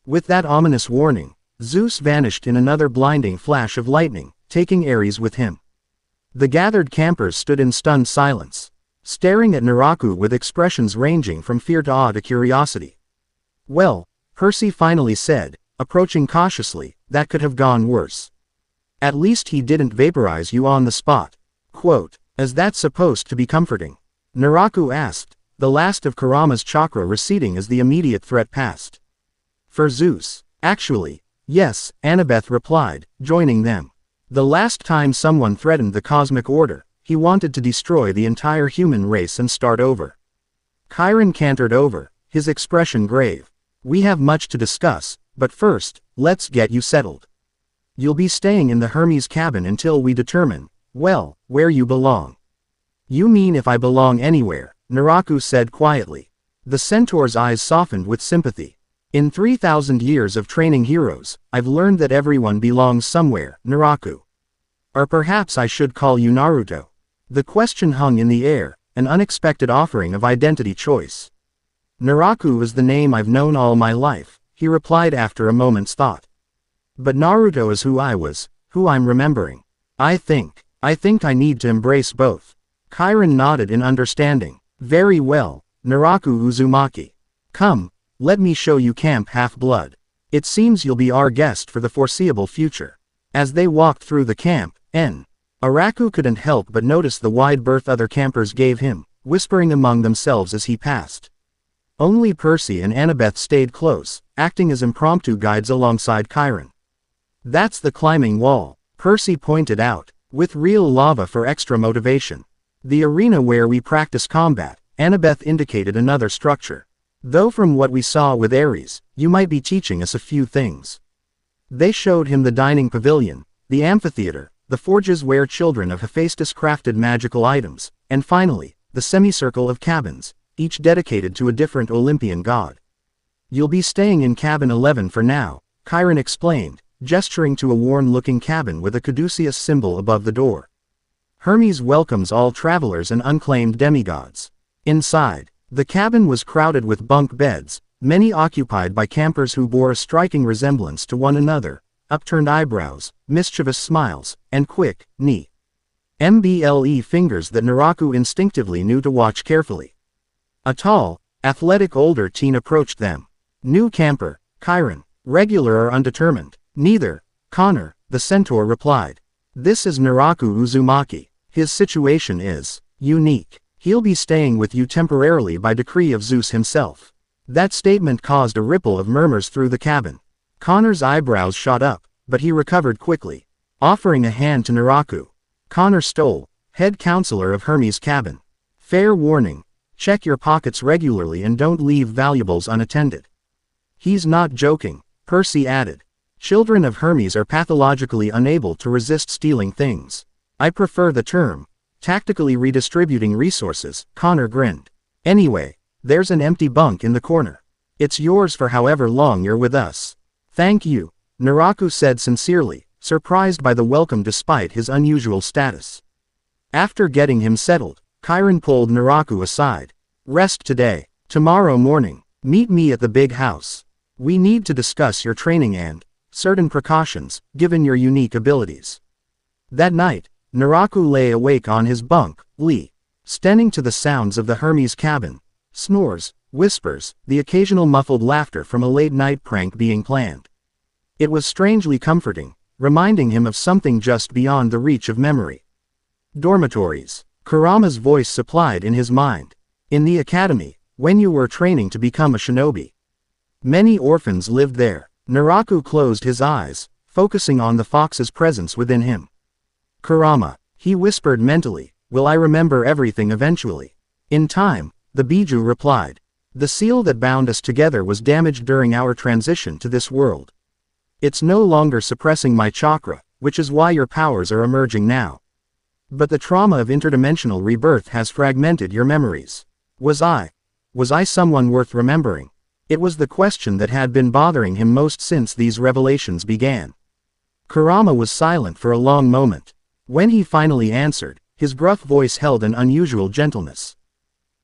With that ominous warning, Zeus vanished in another blinding flash of lightning, taking Ares with him. The gathered campers stood in stunned silence, staring at Naraku with expressions ranging from fear to awe to curiosity. Well, Percy finally said, approaching cautiously, that could have gone worse. At least he didn't vaporize you on the spot. Quote, is that supposed to be comforting? Naraku asked, the last of Kurama's chakra receding as the immediate threat passed. For Zeus, Actually, yes, Annabeth replied, joining them. The last time someone threatened the cosmic order, he wanted to destroy the entire human race and start over. Chiron cantered over, his expression grave. We have much to discuss, but first, let's get you settled. You'll be staying in the Hermes cabin until we determine, well, where you belong. You mean if I belong anywhere, Naraku said quietly. The centaur's eyes softened with sympathy. In 3,000 years of training heroes, I've learned that everyone belongs somewhere, Naraku. Or perhaps I should call you Naruto. The question hung in the air, an unexpected offering of identity choice. Naraku is the name I've known all my life, he replied after a moment's thought. But Naruto is who I was, who I'm remembering. I think I need to embrace both. Chiron nodded in understanding. Very well, Naraku Uzumaki. Come, let me show you Camp Half-Blood. It seems you'll be our guest for the foreseeable future. As they walked through the camp, Araku couldn't help but notice the wide berth other campers gave him, whispering among themselves as he passed. Only Percy and Annabeth stayed close, acting as impromptu guides alongside Chiron. That's the climbing wall, Percy pointed out, with real lava for extra motivation. The arena where we practice combat, Annabeth indicated another structure. Though from what we saw with Ares, you might be teaching us a few things. They showed him the dining pavilion, the amphitheater, the forges where children of Hephaestus crafted magical items, and finally, the semicircle of cabins, each dedicated to a different Olympian god. You'll be staying in cabin 11 for now, Chiron explained, gesturing to a worn-looking cabin with a caduceus symbol above the door. Hermes welcomes all travelers and unclaimed demigods. Inside, the cabin was crowded with bunk beds, many occupied by campers who bore a striking resemblance to one another, upturned eyebrows, mischievous smiles, and quick, MBLE fingers that Naraku instinctively knew to watch carefully. A tall, athletic older teen approached them. New camper, Chiron, regular or undetermined? Neither, Connor, the centaur replied. This is Naraku Uzumaki. His situation is unique. He'll be staying with you temporarily by decree of Zeus himself. That statement caused a ripple of murmurs through the cabin. Connor's eyebrows shot up, but he recovered quickly. Offering a hand to Naraku. Connor stole, head counselor of Hermes' cabin. Fair warning, check your pockets regularly and don't leave valuables unattended. He's not joking, Percy added. Children of Hermes are pathologically unable to resist stealing things. I prefer the term, tactically redistributing resources, Connor grinned. Anyway, there's an empty bunk in the corner. It's yours for however long you're with us. Thank you, Naraku said sincerely, surprised by the welcome despite his unusual status. After getting him settled, Chiron pulled Naraku aside. Rest today. Tomorrow morning, meet me at the big house. We need to discuss your training and certain precautions, given your unique abilities. That night, Naraku lay awake on his bunk, listening to the sounds of the Hermes cabin. Snores, whispers, the occasional muffled laughter from a late-night prank being planned. It was strangely comforting, reminding him of something just beyond the reach of memory. Dormitories. Kurama's voice supplied in his mind. In the academy, when you were training to become a shinobi. Many orphans lived there. Naraku closed his eyes, focusing on the fox's presence within him. Kurama, he whispered mentally, will I remember everything eventually? In time, the Biju replied. The seal that bound us together was damaged during our transition to this world. It's no longer suppressing my chakra, which is why your powers are emerging now. But the trauma of interdimensional rebirth has fragmented your memories. Was I someone worth remembering? It was the question that had been bothering him most since these revelations began. Kurama was silent for a long moment. When he finally answered, his gruff voice held an unusual gentleness.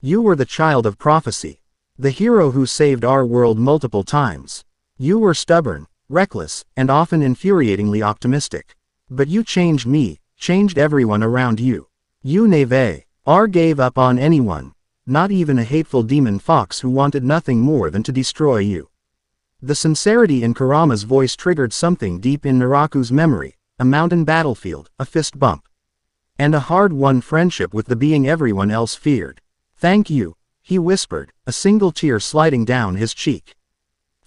You were the child of prophecy. The hero who saved our world multiple times. You were stubborn, reckless, and often infuriatingly optimistic. But you changed me, changed everyone around you. You never gave up on anyone, not even a hateful demon fox who wanted nothing more than to destroy you. The sincerity in Kurama's voice triggered something deep in Naraku's memory, a mountain battlefield, a fist bump. And a hard-won friendship with the being everyone else feared. Thank you, he whispered, a single tear sliding down his cheek.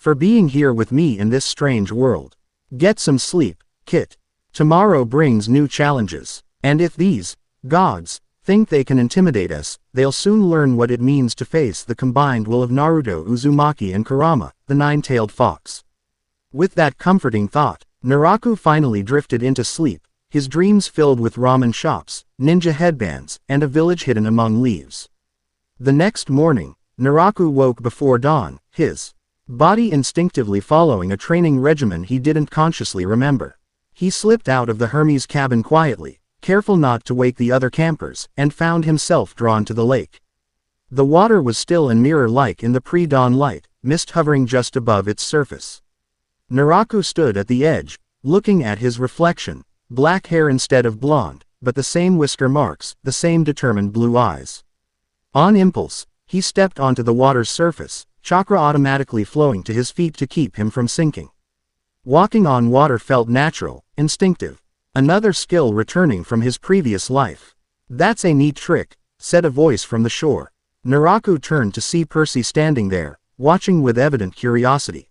For being here with me in this strange world. Get some sleep, Kit. Tomorrow brings new challenges. And if these gods think they can intimidate us, they'll soon learn what it means to face the combined will of Naruto Uzumaki and Kurama, the nine-tailed fox. With that comforting thought, Naraku finally drifted into sleep, his dreams filled with ramen shops, ninja headbands, and a village hidden among leaves. The next morning, Naraku woke before dawn, his body instinctively following a training regimen he didn't consciously remember. He slipped out of the Hermes cabin quietly, careful not to wake the other campers, and found himself drawn to the lake. The water was still and mirror-like in the pre-dawn light, mist hovering just above its surface. Naraku stood at the edge, looking at his reflection, black hair instead of blonde, but the same whisker marks, the same determined blue eyes. On impulse, he stepped onto the water's surface, chakra automatically flowing to his feet to keep him from sinking. Walking on water felt natural, instinctive. Another skill returning from his previous life. That's a neat trick, said a voice from the shore. Naraku turned to see Percy standing there, watching with evident curiosity.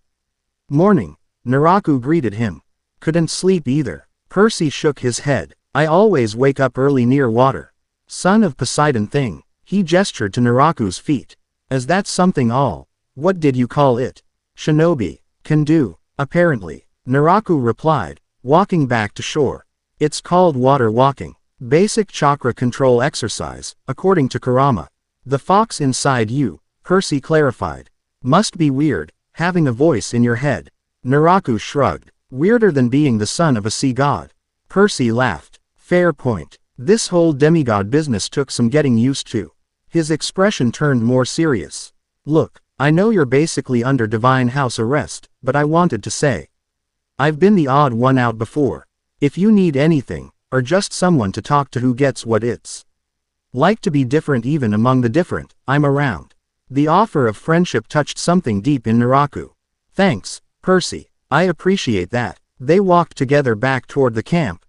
Morning, Naraku greeted him. Couldn't sleep either. Percy shook his head. I always wake up early near water. Son of Poseidon thing. He gestured to Naraku's feet. Is that something what did you call it? Shinobi. Can do, apparently. Naraku replied, walking back to shore. It's called water walking. Basic chakra control exercise, according to Kurama. The fox inside you, Percy clarified. Must be weird, having a voice in your head. Naraku shrugged. Weirder than being the son of a sea god. Percy laughed. Fair point. This whole demigod business took some getting used to. His expression turned more serious. Look, I know you're basically under divine house arrest, but I wanted to say. I've been the odd one out before. If you need anything, or just someone to talk to who gets what it's like to be different even among the different, I'm around. The offer of friendship touched something deep in Naraku. Thanks, Percy. I appreciate that. They walked together back toward the camp.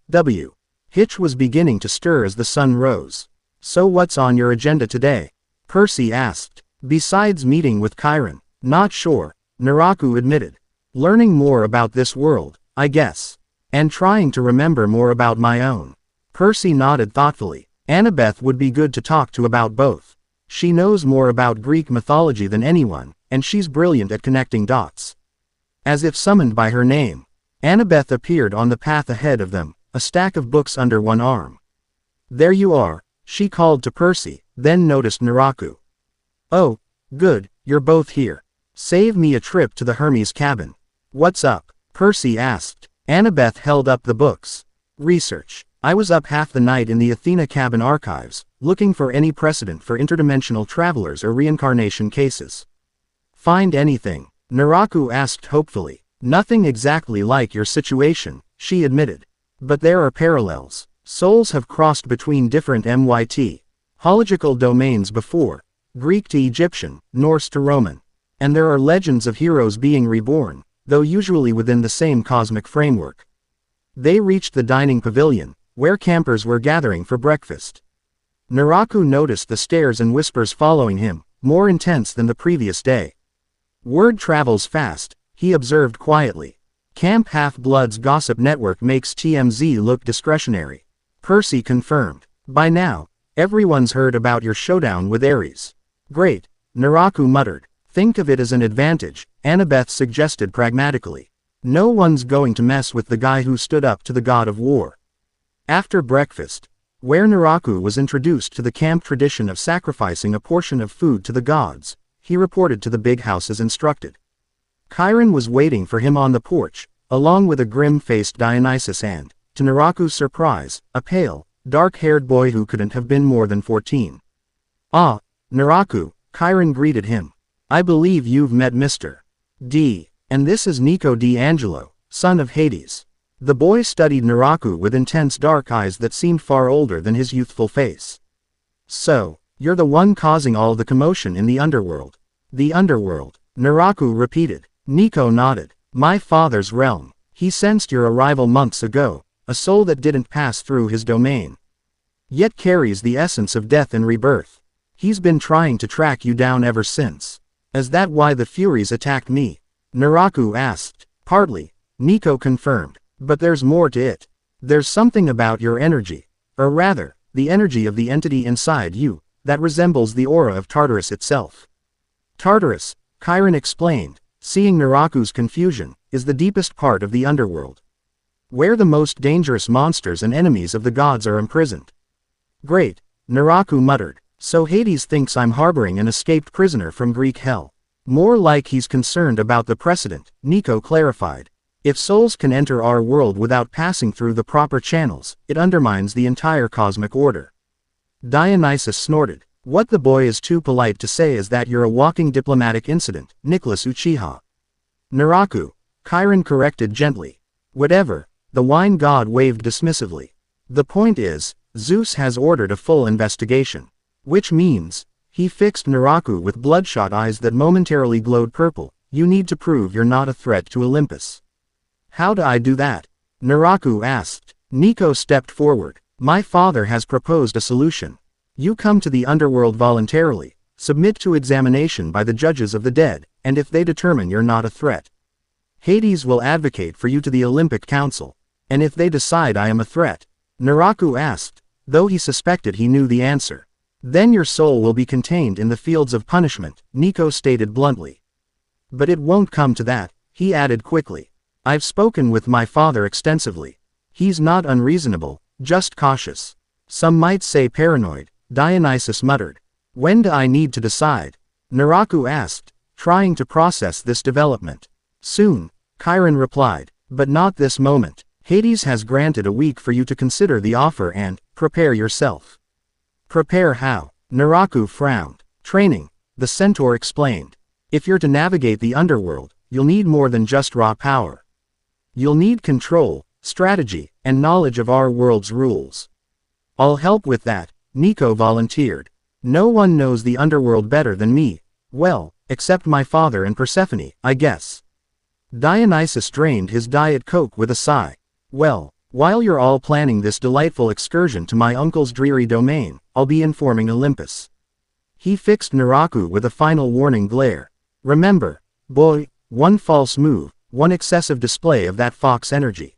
Hitch was beginning to stir as the sun rose. So what's on your agenda today? Percy asked. Besides meeting with Chiron, not sure, Naraku admitted. Learning more about this world, I guess. And trying to remember more about my own. Percy nodded thoughtfully. Annabeth would be good to talk to about both. She knows more about Greek mythology than anyone, and she's brilliant at connecting dots. As if summoned by her name, Annabeth appeared on the path ahead of them, a stack of books under one arm. There you are, she called to Percy, then noticed Naraku. Oh, good, you're both here. Save me a trip to the Hermes cabin. What's up? Percy asked. Annabeth held up the books. Research. I was up half the night in the Athena cabin archives, looking for any precedent for interdimensional travelers or reincarnation cases. Find anything? Naraku asked hopefully. Nothing exactly like your situation, she admitted. But there are parallels. Souls have crossed between different hological domains before. Greek to Egyptian, Norse to Roman. And there are legends of heroes being reborn, though usually within the same cosmic framework. They reached the dining pavilion, where campers were gathering for breakfast. Naraku noticed the stares and whispers following him, more intense than the previous day. Word travels fast, he observed quietly. Camp Half-Blood's gossip network makes TMZ look discretionary. Percy confirmed. By now, everyone's heard about your showdown with Ares. Great, Naraku muttered. Think of it as an advantage, Annabeth suggested pragmatically. No one's going to mess with the guy who stood up to the god of war. After breakfast, where Naraku was introduced to the camp tradition of sacrificing a portion of food to the gods, he reported to the big house as instructed. Chiron was waiting for him on the porch, along with a grim-faced Dionysus and, to Naraku's surprise, a pale, dark-haired boy who couldn't have been more than 14. Ah, Naraku, Chiron greeted him. I believe you've met Mr. D. And this is Nico D'Angelo, son of Hades. The boy studied Naraku with intense dark eyes that seemed far older than his youthful face. So, you're the one causing all the commotion in the underworld. The underworld, Naraku repeated. Nico nodded. My father's realm. He sensed your arrival months ago, a soul that didn't pass through his domain. Yet carries the essence of death and rebirth. He's been trying to track you down ever since. Is that why the Furies attacked me? Naraku asked. Partly, Nico confirmed. But there's more to it. There's something about your energy, or rather, the energy of the entity inside you, that resembles the aura of Tartarus itself. Tartarus, Chiron explained, seeing Naraku's confusion, is the deepest part of the underworld, where the most dangerous monsters and enemies of the gods are imprisoned. Great, Naraku muttered. So Hades thinks I'm harboring an escaped prisoner from Greek hell. More like he's concerned about the precedent, Nico clarified. If souls can enter our world without passing through the proper channels, it undermines the entire cosmic order. Dionysus snorted. What the boy is too polite to say is that you're a walking diplomatic incident, Nicholas Uchiha. Naraku, Chiron corrected gently. Whatever, the wine god waved dismissively. The point is, Zeus has ordered a full investigation. Which means, he fixed Naraku with bloodshot eyes that momentarily glowed purple. You need to prove you're not a threat to Olympus. How do I do that? Naraku asked. Nico stepped forward. My father has proposed a solution. You come to the underworld voluntarily, submit to examination by the judges of the dead, and if they determine you're not a threat, Hades will advocate for you to the Olympic Council. And if they decide I am a threat? Naraku asked, though he suspected he knew the answer. Then your soul will be contained in the fields of punishment, Nico stated bluntly. But it won't come to that, he added quickly. I've spoken with my father extensively. He's not unreasonable, just cautious. Some might say paranoid, Dionysus muttered. When do I need to decide? Naraku asked, trying to process this development. Soon, Chiron replied, but not this moment. Hades has granted a week for you to consider the offer and prepare yourself. Prepare how? Naraku frowned. Training, the centaur explained. If you're to navigate the underworld, you'll need more than just raw power. You'll need control, strategy, and knowledge of our world's rules. I'll help with that, Nico volunteered. No one knows the underworld better than me. Well, except my father and Persephone, I guess. Dionysus drained his Diet Coke with a sigh. Well, while you're all planning this delightful excursion to my uncle's dreary domain, I'll be informing Olympus. He fixed Naraku with a final warning glare. Remember, boy, one false move, one excessive display of that fox energy,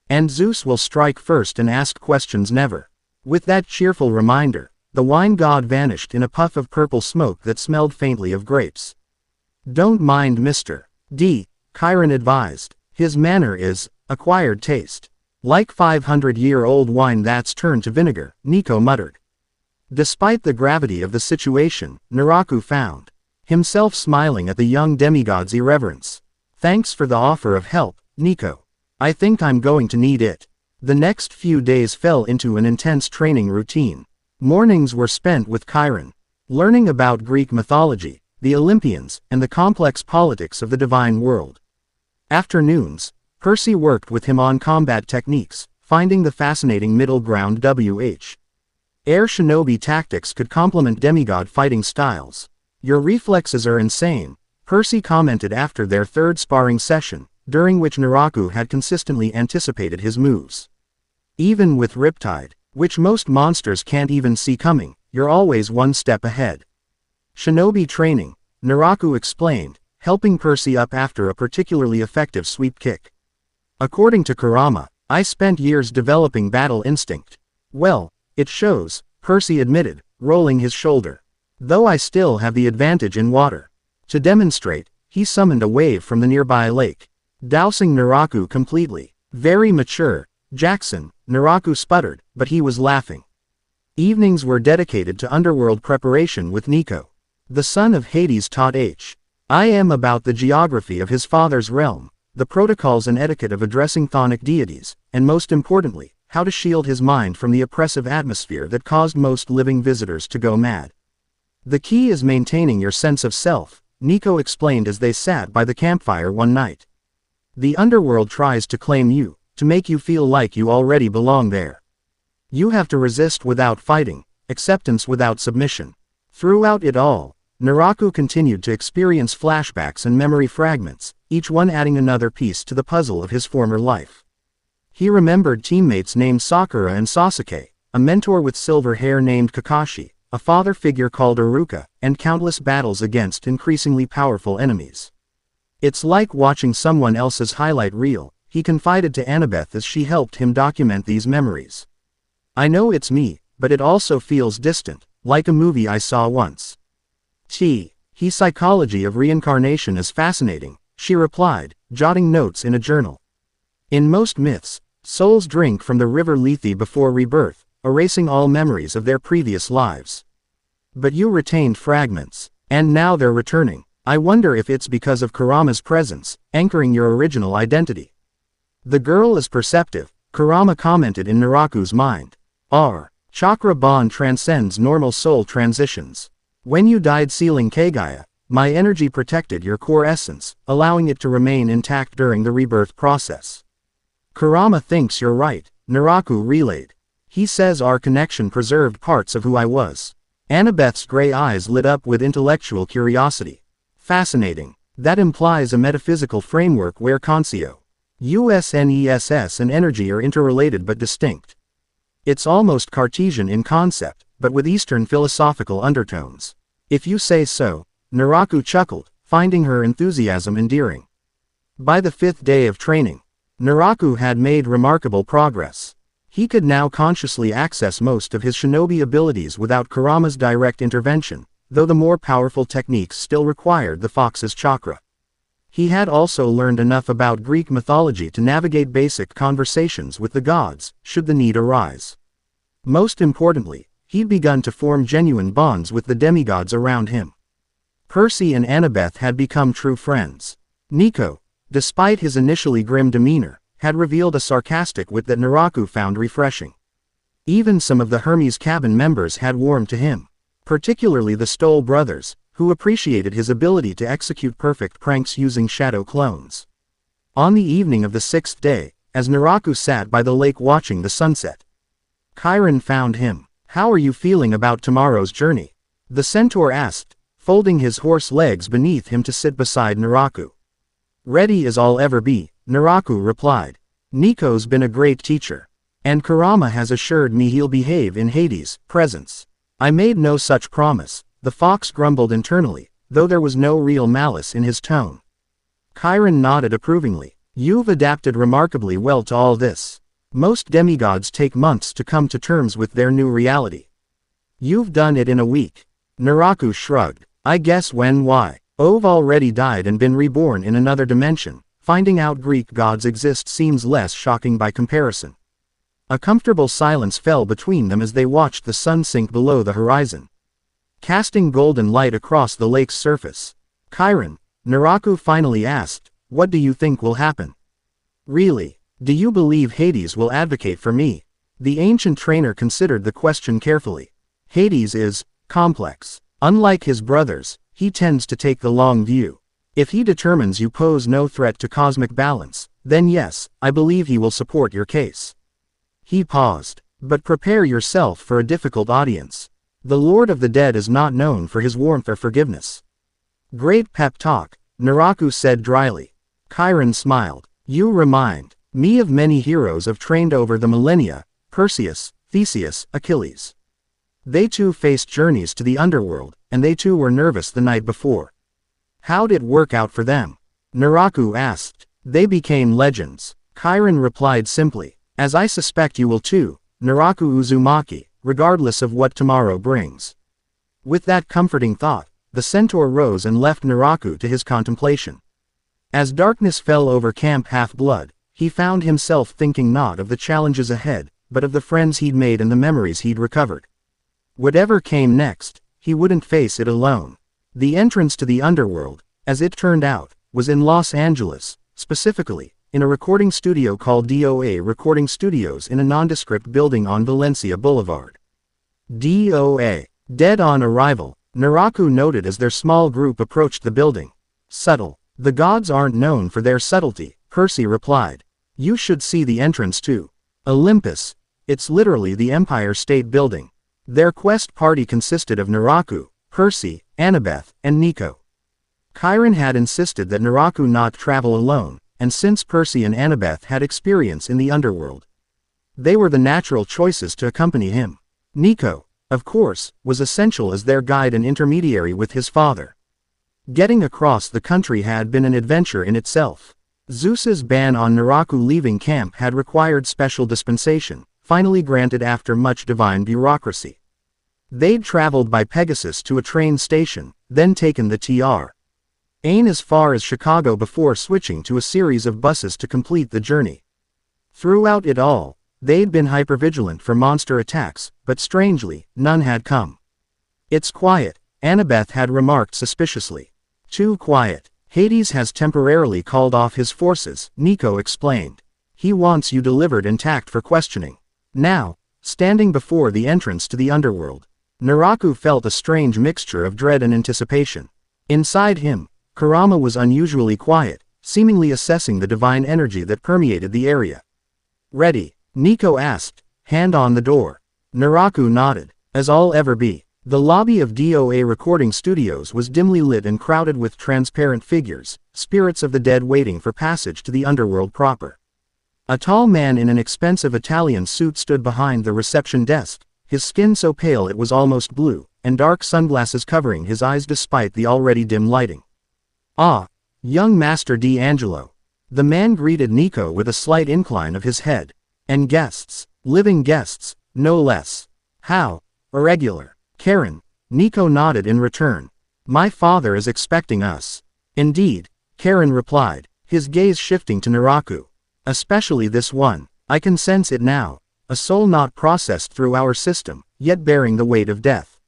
and Zeus will strike first and ask questions never. With that cheerful reminder, the wine god vanished in a puff of purple smoke that smelled faintly of grapes. Don't mind Mr. D, Chiron advised. His manner is acquired taste. Like 500-year-old wine that's turned to vinegar, Nico muttered. Despite the gravity of the situation, Naraku found himself smiling at the young demigod's irreverence. Thanks for the offer of help, Nico. I think I'm going to need it. The next few days fell into an intense training routine. Mornings were spent with Chiron, learning about Greek mythology, the Olympians, and the complex politics of the divine world. Afternoons, Percy worked with him on combat techniques, finding the fascinating middle ground. Air shinobi tactics could complement demigod fighting styles. Your reflexes are insane, Percy commented after their third sparring session, during which Naraku had consistently anticipated his moves. Even with Riptide, which most monsters can't even see coming, you're always one step ahead. Shinobi training, Naraku explained, helping Percy up after a particularly effective sweep kick. According to Kurama, I spent years developing battle instinct. Well, it shows, Percy admitted, rolling his shoulder. Though I still have the advantage in water. To demonstrate, he summoned a wave from the nearby lake, dousing Naraku completely. Very mature, Jackson, Naraku sputtered, but he was laughing. Evenings were dedicated to underworld preparation with Nico. The son of Hades taught I.M. about the geography of his father's realm, the protocols and etiquette of addressing chthonic deities, and most importantly, how to shield his mind from the oppressive atmosphere that caused most living visitors to go mad. The key is maintaining your sense of self, Nico explained as they sat by the campfire one night. The underworld tries to claim you, to make you feel like you already belong there. You have to resist without fighting, acceptance without submission. Throughout it all, Naraku continued to experience flashbacks and memory fragments, each one adding another piece to the puzzle of his former life. He remembered teammates named Sakura and Sasuke, a mentor with silver hair named Kakashi, a father figure called Iruka, and countless battles against increasingly powerful enemies. It's like watching someone else's highlight reel, he confided to Annabeth as she helped him document these memories. I know it's me, but it also feels distant, like a movie I saw once. Psychology of reincarnation is fascinating, she replied, jotting notes in a journal. In most myths, souls drink from the river Lethe before rebirth, erasing all memories of their previous lives. But you retained fragments, and now they're returning. I wonder if it's because of Kurama's presence, anchoring your original identity. The girl is perceptive, Kurama commented in Naraku's mind. Our chakra bond transcends normal soul transitions. When you died sealing Kagaya, my energy protected your core essence, allowing it to remain intact during the rebirth process. Kurama thinks you're right, Naraku relayed. He says our connection preserved parts of who I was. Annabeth's gray eyes lit up with intellectual curiosity. Fascinating. That implies a metaphysical framework where conscio, USNESS and energy are interrelated but distinct. It's almost Cartesian in concept, but with Eastern philosophical undertones. If you say so, Naraku chuckled, finding her enthusiasm endearing. By the 5th day of training, Naraku had made remarkable progress. He could now consciously access most of his shinobi abilities without Kurama's direct intervention, though the more powerful techniques still required the fox's chakra. He had also learned enough about Greek mythology to navigate basic conversations with the gods, should the need arise. Most importantly, he'd begun to form genuine bonds with the demigods around him. Percy and Annabeth had become true friends. Nico, despite his initially grim demeanor, had revealed a sarcastic wit that Naraku found refreshing. Even some of the Hermes cabin members had warmed to him, particularly the Stoll brothers, who appreciated his ability to execute perfect pranks using shadow clones. On the evening of the 6th day, as Naraku sat by the lake watching the sunset, Chiron found him. How are you feeling about tomorrow's journey? The centaur asked, folding his horse legs beneath him to sit beside Naraku. Ready as I'll ever be, Naraku replied. Nico's been a great teacher. And Kurama has assured me he'll behave in Hades' presence. I made no such promise, the fox grumbled internally, though there was no real malice in his tone. Chiron nodded approvingly. You've adapted remarkably well to all this. Most demigods take months to come to terms with their new reality. You've done it in a week. Naraku shrugged. I guess why. I've already died and been reborn in another dimension. Finding out Greek gods exist seems less shocking by comparison. A comfortable silence fell between them as they watched the sun sink below the horizon, casting golden light across the lake's surface. Chiron, Naraku finally asked, what do you think will happen? Really? Do you believe Hades will advocate for me? The ancient trainer considered the question carefully. Hades is complex. Unlike his brothers, he tends to take the long view. If he determines you pose no threat to cosmic balance, then yes, I believe he will support your case. He paused. But prepare yourself for a difficult audience. The Lord of the Dead is not known for his warmth or forgiveness. Great pep talk, Naraku said dryly. Chiron smiled. You remind me of many heroes I've trained over the millennia, Perseus, Theseus, Achilles. They too faced journeys to the underworld, and they too were nervous the night before. How'd it work out for them? Naraku asked. They became legends. Chiron replied simply. As I suspect you will too, Naraku Uzumaki, regardless of what tomorrow brings. With that comforting thought, the centaur rose and left Naraku to his contemplation. As darkness fell over Camp Half-Blood, he found himself thinking not of the challenges ahead, but of the friends he'd made and the memories he'd recovered. Whatever came next, he wouldn't face it alone. The entrance to the underworld, as it turned out, was in Los Angeles, specifically, in a recording studio called DOA Recording Studios in a nondescript building on Valencia Boulevard. DOA. Dead on arrival, Naraku noted as their small group approached the building. Subtle. The gods aren't known for their subtlety, Percy replied. You should see the entrance to Olympus. It's literally the Empire State Building. Their quest party consisted of Naraku, Percy, Annabeth, and Nico. Chiron had insisted that Naraku not travel alone, and since Percy and Annabeth had experience in the underworld, they were the natural choices to accompany him. Nico, of course, was essential as their guide and intermediary with his father. Getting across the country had been an adventure in itself. Zeus's ban on Naraku leaving camp had required special dispensation, finally granted after much divine bureaucracy. They'd traveled by Pegasus to a train station, then taken the Tr.Ain as far as Chicago before switching to a series of buses to complete the journey. Throughout it all, they'd been hypervigilant for monster attacks, but strangely, none had come. "It's quiet," Annabeth had remarked suspiciously. "Too quiet. Hades has temporarily called off his forces," Nico explained. "He wants you delivered intact for questioning." Now, standing before the entrance to the underworld, Naraku felt a strange mixture of dread and anticipation. Inside him, Kurama was unusually quiet, seemingly assessing the divine energy that permeated the area. "Ready?" Nico asked, hand on the door. Naraku nodded. "As I'll ever be." The lobby of DOA recording studios was dimly lit and crowded with transparent figures, spirits of the dead waiting for passage to the underworld proper. A tall man in an expensive Italian suit stood behind the reception desk, his skin so pale it was almost blue, and dark sunglasses covering his eyes despite the already dim lighting. "Ah, young Master D'Angelo." The man greeted Nico with a slight incline of his head. "And guests, living guests, no less. How irregular." "Karen." Nico nodded in return. "My father is expecting us." "Indeed," Karen replied, his gaze shifting to Naraku. "Especially this one. I can sense it now. A soul not processed through our system, yet bearing the weight of death."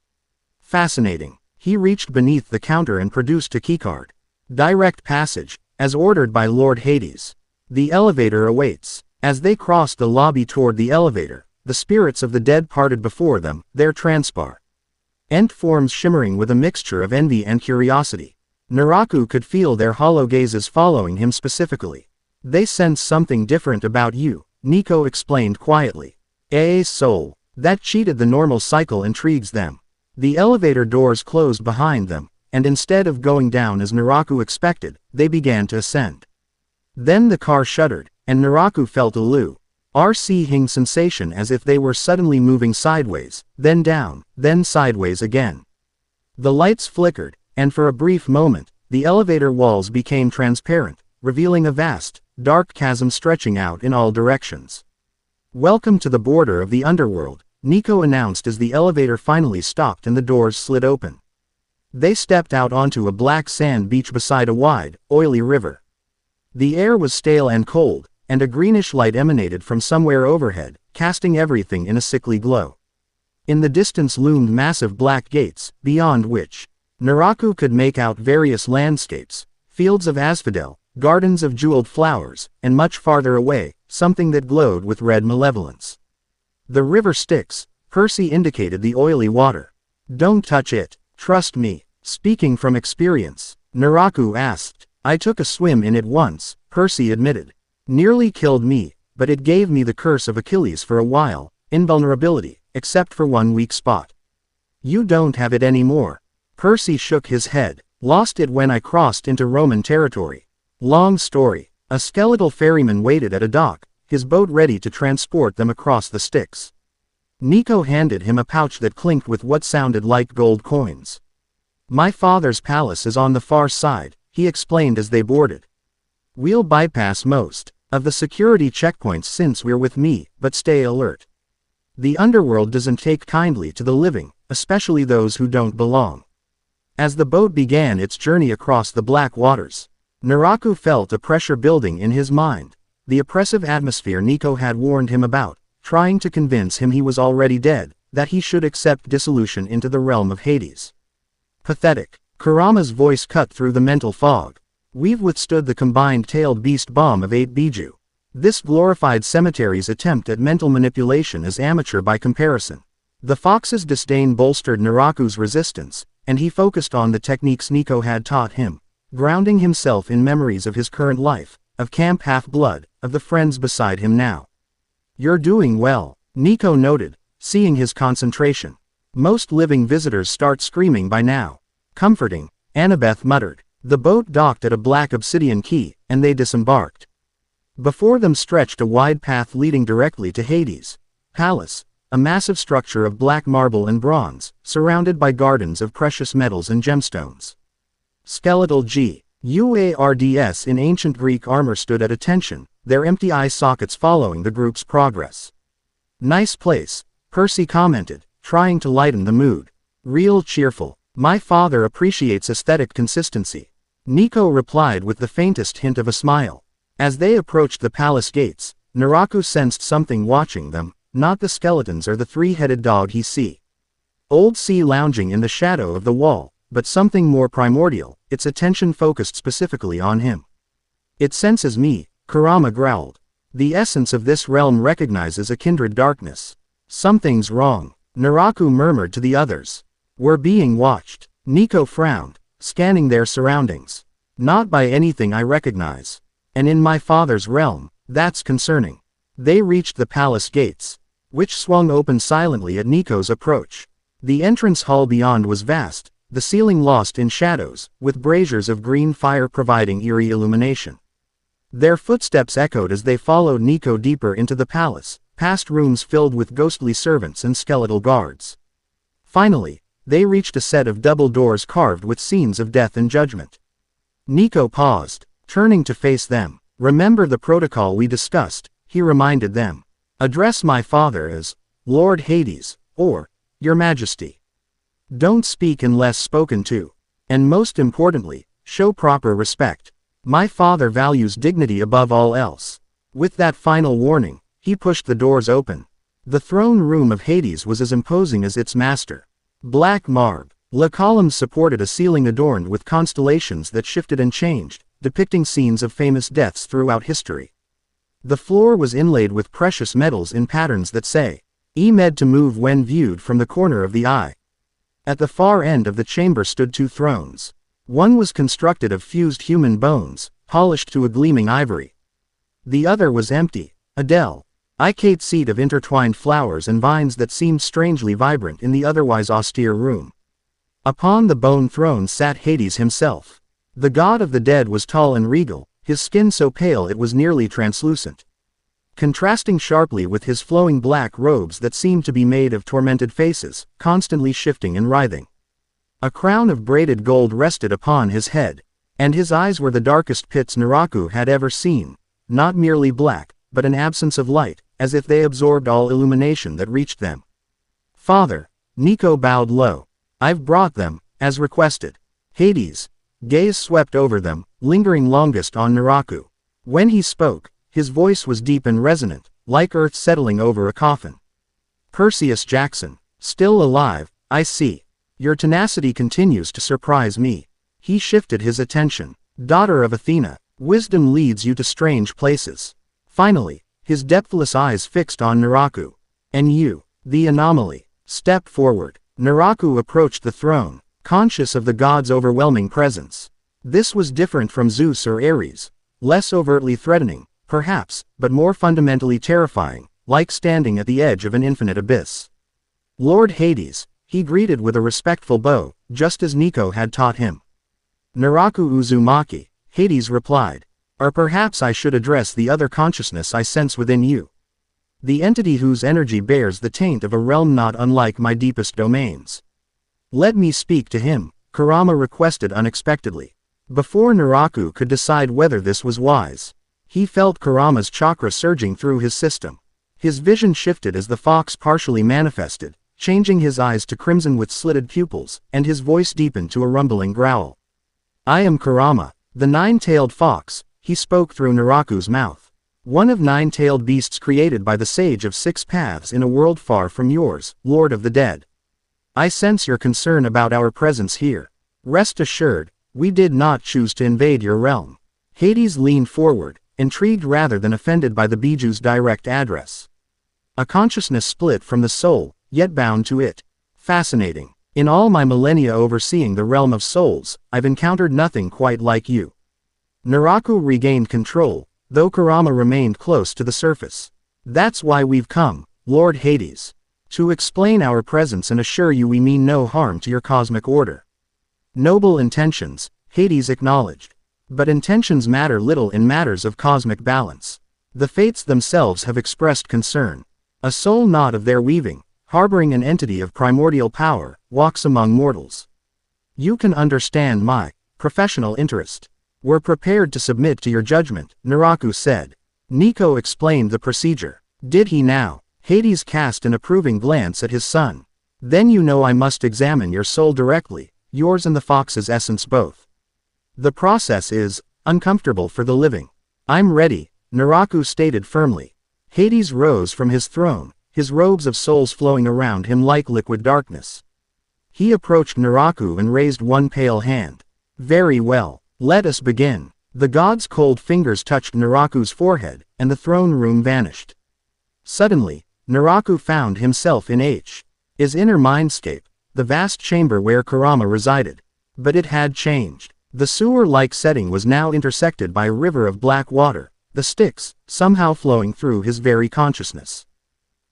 "Fascinating." He reached beneath the counter and produced a keycard. "Direct passage, as ordered by Lord Hades. The elevator awaits." As they crossed the lobby toward the elevator, the spirits of the dead parted before them, their transparent forms shimmering with a mixture of envy and curiosity. Naraku could feel their hollow gazes following him specifically. "They sense something different about you," Nico explained quietly. "A soul that cheated the normal cycle intrigues them." The elevator doors closed behind them, and instead of going down as Naraku expected, they began to ascend. Then the car shuddered, and Naraku felt a lurching sensation as if they were suddenly moving sideways, then down, then sideways again. The lights flickered, and for a brief moment, the elevator walls became transparent, revealing a vast, dark chasm stretching out in all directions. "Welcome to the border of the underworld," Nico announced as the elevator finally stopped and the doors slid open. They stepped out onto a black sand beach beside a wide, oily river. The air was stale and cold, and a greenish light emanated from somewhere overhead, casting everything in a sickly glow. In the distance loomed massive black gates, beyond which Naraku could make out various landscapes, fields of asphodel, gardens of jeweled flowers, and much farther away, something that glowed with red malevolence. "The river Styx," Percy indicated the oily water. "Don't touch it, trust me." Speaking from experience, Naraku asked. "I took a swim in it once," Percy admitted. "Nearly killed me, but it gave me the curse of Achilles for a while, invulnerability, except for one weak spot." "You don't have it anymore." Percy shook his head. "Lost it when I crossed into Roman territory." "Long story." A skeletal ferryman waited at a dock, his boat ready to transport them across the Styx. Nico handed him a pouch that clinked with what sounded like gold coins. "My father's palace is on the far side," he explained as they boarded. "We'll bypass most of the security checkpoints since we're with me, but stay alert. The underworld doesn't take kindly to the living, especially those who don't belong." As the boat began its journey across the black waters, Naraku felt a pressure building in his mind, the oppressive atmosphere Nico had warned him about, trying to convince him he was already dead, that he should accept dissolution into the realm of Hades. "Pathetic." Kurama's voice cut through the mental fog. "We've withstood the combined tailed beast bomb of 8 Biju. This glorified cemetery's attempt at mental manipulation is amateur by comparison." The fox's disdain bolstered Naraku's resistance, and he focused on the techniques Nico had taught him, grounding himself in memories of his current life, of Camp Half-Blood, of the friends beside him now. "You're doing well," Nico noted, seeing his concentration. "Most living visitors start screaming by now." "Comforting," Annabeth muttered. The boat docked at a black obsidian quay, and they disembarked. Before them stretched a wide path leading directly to Hades' palace, a massive structure of black marble and bronze, surrounded by gardens of precious metals and gemstones. Skeletal guards in ancient Greek armor stood at attention, their empty eye sockets following the group's progress. Nice place, Percy commented, trying to lighten the mood. Real cheerful. My father appreciates aesthetic consistency. Nico replied with the faintest hint of a smile. As they approached the palace gates, Naraku sensed something watching them, not the skeletons or the three-headed dog he see. Old sea lounging in the shadow of the wall, but something more primordial, its attention focused specifically on him. It senses me, Kurama growled. The essence of this realm recognizes a kindred darkness. Something's wrong, Naraku murmured to the others. We're being watched. Nico frowned, scanning their surroundings. Not by anything I recognize. And in my father's realm, that's concerning. They reached the palace gates, which swung open silently at Nico's approach. The entrance hall beyond was vast, the ceiling lost in shadows, with braziers of green fire providing eerie illumination. Their footsteps echoed as they followed Nico deeper into the palace, past rooms filled with ghostly servants and skeletal guards. Finally, they reached a set of double doors carved with scenes of death and judgment. Nico paused, turning to face them. Remember the protocol we discussed, he reminded them. Address my father as Lord Hades, or Your Majesty. Don't speak unless spoken to. And most importantly, show proper respect. My father values dignity above all else. With that final warning, he pushed the doors open. The throne room of Hades was as imposing as its master. Black marble. The columns supported a ceiling adorned with constellations that shifted and changed, depicting scenes of famous deaths throughout history. The floor was inlaid with precious metals in patterns that say, "Emed to move when viewed from the corner of the eye." At the far end of the chamber stood two thrones. One was constructed of fused human bones, polished to a gleaming ivory. The other was empty, a delicate seat of intertwined flowers and vines that seemed strangely vibrant in the otherwise austere room. Upon the bone throne sat Hades himself. The god of the dead was tall and regal, his skin so pale it was nearly translucent, contrasting sharply with his flowing black robes that seemed to be made of tormented faces, constantly shifting and writhing. A crown of braided gold rested upon his head, and his eyes were the darkest pits Naraku had ever seen, not merely black, but an absence of light, as if they absorbed all illumination that reached them. Father, Nico bowed low. I've brought them, as requested. Hades' gaze swept over them, lingering longest on Naraku. When he spoke, his voice was deep and resonant, like earth settling over a coffin. Perseus Jackson, still alive, I see. Your tenacity continues to surprise me. He shifted his attention. Daughter of Athena, wisdom leads you to strange places. Finally, his depthless eyes fixed on Naraku. And you, the anomaly, stepped forward. Naraku approached the throne, conscious of the god's overwhelming presence. This was different from Zeus or Ares. Less overtly threatening, perhaps, but more fundamentally terrifying, like standing at the edge of an infinite abyss. Lord Hades, he greeted with a respectful bow, just as Nico had taught him. Naraku Uzumaki, Hades replied. Or perhaps I should address the other consciousness I sense within you. The entity whose energy bears the taint of a realm not unlike my deepest domains. Let me speak to him, Kurama requested unexpectedly. Before Naraku could decide whether this was wise, he felt Kurama's chakra surging through his system. His vision shifted as the fox partially manifested, changing his eyes to crimson with slitted pupils, and his voice deepened to a rumbling growl. I am Kurama, the nine-tailed fox, he spoke through Naraku's mouth. One of nine-tailed beasts created by the sage of six paths in a world far from yours, Lord of the Dead. I sense your concern about our presence here. Rest assured, we did not choose to invade your realm. Hades leaned forward, intrigued rather than offended by the Biju's direct address. A consciousness split from the soul, yet bound to it. Fascinating. In all my millennia overseeing the realm of souls, I've encountered nothing quite like you. Naraku regained control, though Kurama remained close to the surface. That's why we've come, Lord Hades. To explain our presence and assure you we mean no harm to your cosmic order. Noble intentions, Hades acknowledged. But intentions matter little in matters of cosmic balance. The fates themselves have expressed concern. A soul not of their weaving, harboring an entity of primordial power, walks among mortals. You can understand my professional interest. We're prepared to submit to your judgment, Naraku said. Nico explained the procedure. Did he now? Hades cast an approving glance at his son. Then you know I must examine your soul directly, yours and the fox's essence both. The process is uncomfortable for the living. I'm ready, Naraku stated firmly. Hades rose from his throne, his robes of souls flowing around him like liquid darkness. He approached Naraku and raised one pale hand. Very well, let us begin. The god's cold fingers touched Naraku's forehead, and the throne room vanished. Suddenly, Naraku found himself in his inner mindscape, the vast chamber where Kurama resided. But it had changed. The sewer-like setting was now intersected by a river of black water, the Styx, somehow flowing through his very consciousness.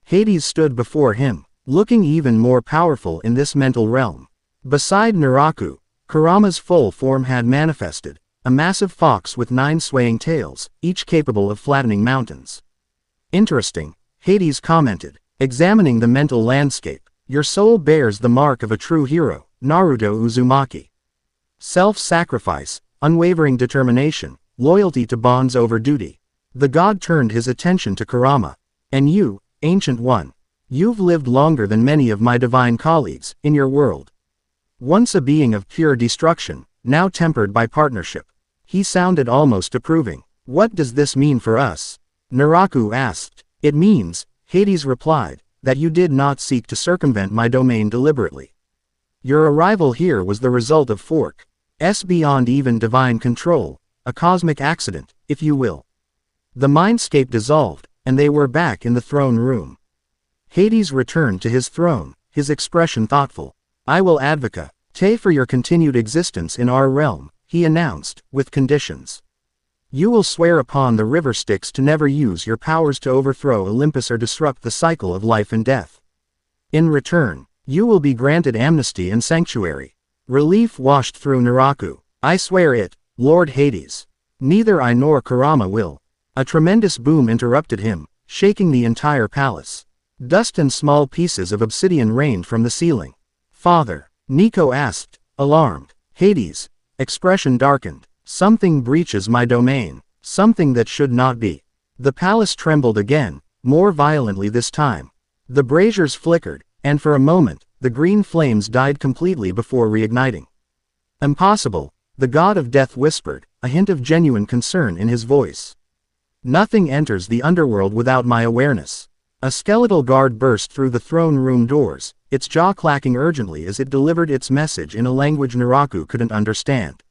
Hades stood before him, looking even more powerful in this mental realm. Beside Naraku, Kurama's full form had manifested, a massive fox with 9 swaying tails, each capable of flattening mountains. Interesting, Hades commented, examining the mental landscape. Your soul bears the mark of a true hero, Naruto Uzumaki. Self-sacrifice, unwavering determination, loyalty to bonds over duty. The god turned his attention to Kurama. And you, Ancient One. You've lived longer than many of my divine colleagues, in your world. Once a being of pure destruction, now tempered by partnership. He sounded almost approving. What does this mean for us? Naraku asked. It means, Hades replied, that you did not seek to circumvent my domain deliberately. Your arrival here was the result of forks beyond even divine control, a cosmic accident, if you will. The mindscape dissolved, and they were back in the throne room. Hades returned to his throne, his expression thoughtful. I will advocate for your continued existence in our realm, he announced, with conditions. You will swear upon the river Styx to never use your powers to overthrow Olympus or disrupt the cycle of life and death. In return, you will be granted amnesty and sanctuary. Relief washed through Naraku. I swear it, Lord Hades. Neither I nor Kurama will. A tremendous boom interrupted him, shaking the entire palace. Dust and small pieces of obsidian rained from the ceiling. Father, Nico asked, alarmed. Hades' expression darkened. Something breaches my domain, something that should not be. The palace trembled again, more violently this time. The braziers flickered, and for a moment, the green flames died completely before reigniting. Impossible, the god of death whispered, a hint of genuine concern in his voice. Nothing enters the underworld without my awareness. A skeletal guard burst through the throne room doors, its jaw clacking urgently as it delivered its message in a language Naraku couldn't understand.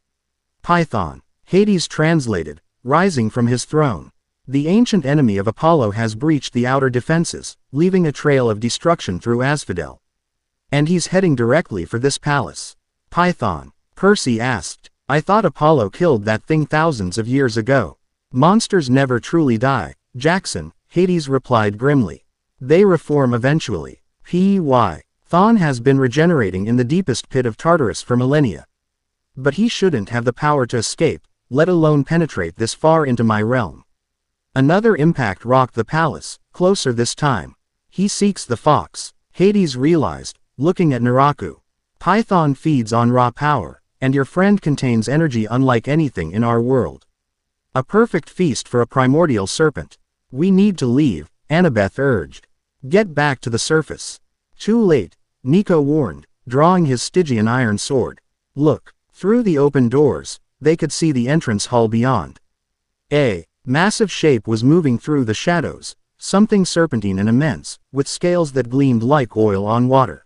Python, Hades translated, rising from his throne. The ancient enemy of Apollo has breached the outer defenses, leaving a trail of destruction through Asphodel. And he's heading directly for this palace. Python, Percy asked. I thought Apollo killed that thing thousands of years ago. Monsters never truly die, Jackson, Hades replied grimly. They reform eventually. Thon has been regenerating in the deepest pit of Tartarus for millennia. But he shouldn't have the power to escape, let alone penetrate this far into my realm. Another impact rocked the palace, closer this time. He seeks the fox, Hades realized, looking at Naraku. Python feeds on raw power, and your friend contains energy unlike anything in our world. A perfect feast for a primordial serpent. We need to leave, Annabeth urged. Get back to the surface. Too late, Nico warned, drawing his Stygian iron sword. Look. Through the open doors, they could see the entrance hall beyond. A massive shape was moving through the shadows, something serpentine and immense, with scales that gleamed like oil on water.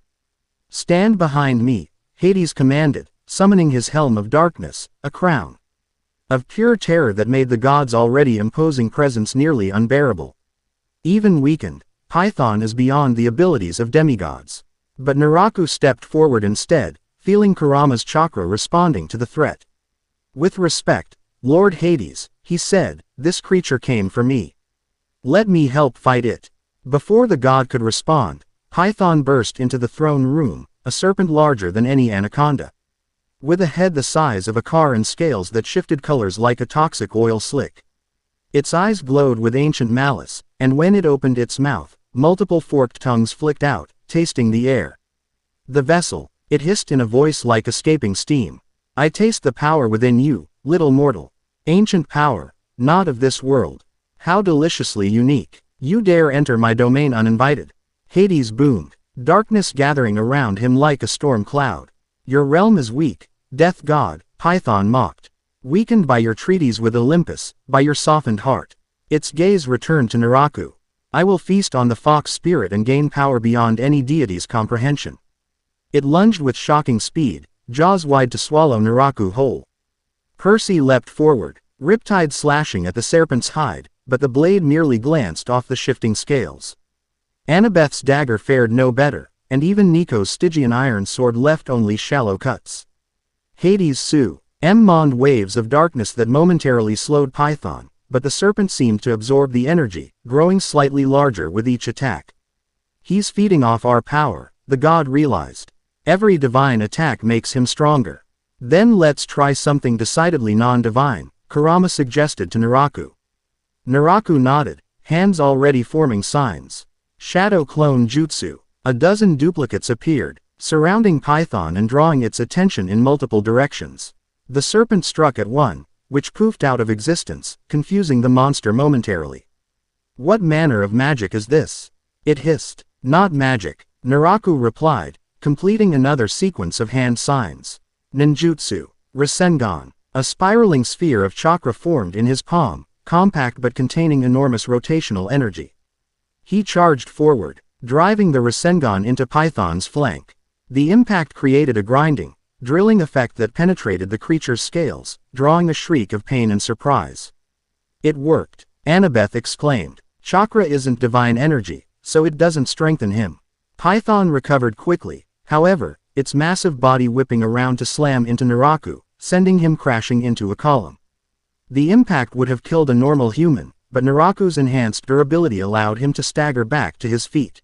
Stand behind me, Hades commanded, summoning his helm of darkness, a crown of pure terror that made the god's already imposing presence nearly unbearable. Even weakened, Python is beyond the abilities of demigods. But Naraku stepped forward instead, feeling Kurama's chakra responding to the threat. With respect, Lord Hades, he said, this creature came for me. Let me help fight it. Before the god could respond, Python burst into the throne room, a serpent larger than any anaconda. With a head the size of a car and scales that shifted colors like a toxic oil slick. Its eyes glowed with ancient malice, and when it opened its mouth, multiple forked tongues flicked out, tasting the air. The vessel, it hissed in a voice like escaping steam. I taste the power within you, little mortal. Ancient power, not of this world. How deliciously unique. You dare enter my domain uninvited. Hades boomed, darkness gathering around him like a storm cloud. Your realm is weak, death god, Python mocked. Weakened by your treaties with Olympus, by your softened heart. Its gaze returned to Naraku. I will feast on the fox spirit and gain power beyond any deity's comprehension. It lunged with shocking speed, jaws wide to swallow Naraku whole. Percy leapt forward, riptide slashing at the serpent's hide, but the blade merely glanced off the shifting scales. Annabeth's dagger fared no better, and even Nico's Stygian iron sword left only shallow cuts. Hades Sue, mond waves of darkness that momentarily slowed Python, but the serpent seemed to absorb the energy, growing slightly larger with each attack. He's feeding off our power, the god realized. Every divine attack makes him stronger. Then let's try something decidedly non-divine, Kurama suggested to Naraku. Naraku nodded, hands already forming signs. Shadow clone jutsu. A dozen duplicates appeared, surrounding Python and drawing its attention in multiple directions. The serpent struck at one, which poofed out of existence, confusing the monster momentarily. What manner of magic is this? It hissed. Not magic, Naraku replied, completing another sequence of hand signs. Ninjutsu. Rasengan. A spiraling sphere of chakra formed in his palm, compact but containing enormous rotational energy. He charged forward, driving the Rasengan into Python's flank. The impact created a grinding, drilling effect that penetrated the creature's scales, drawing a shriek of pain and surprise. It worked, Annabeth exclaimed. Chakra isn't divine energy, so it doesn't strengthen him. Python recovered quickly, however, its massive body whipping around to slam into Naraku, sending him crashing into a column. The impact would have killed a normal human, but Naraku's enhanced durability allowed him to stagger back to his feet.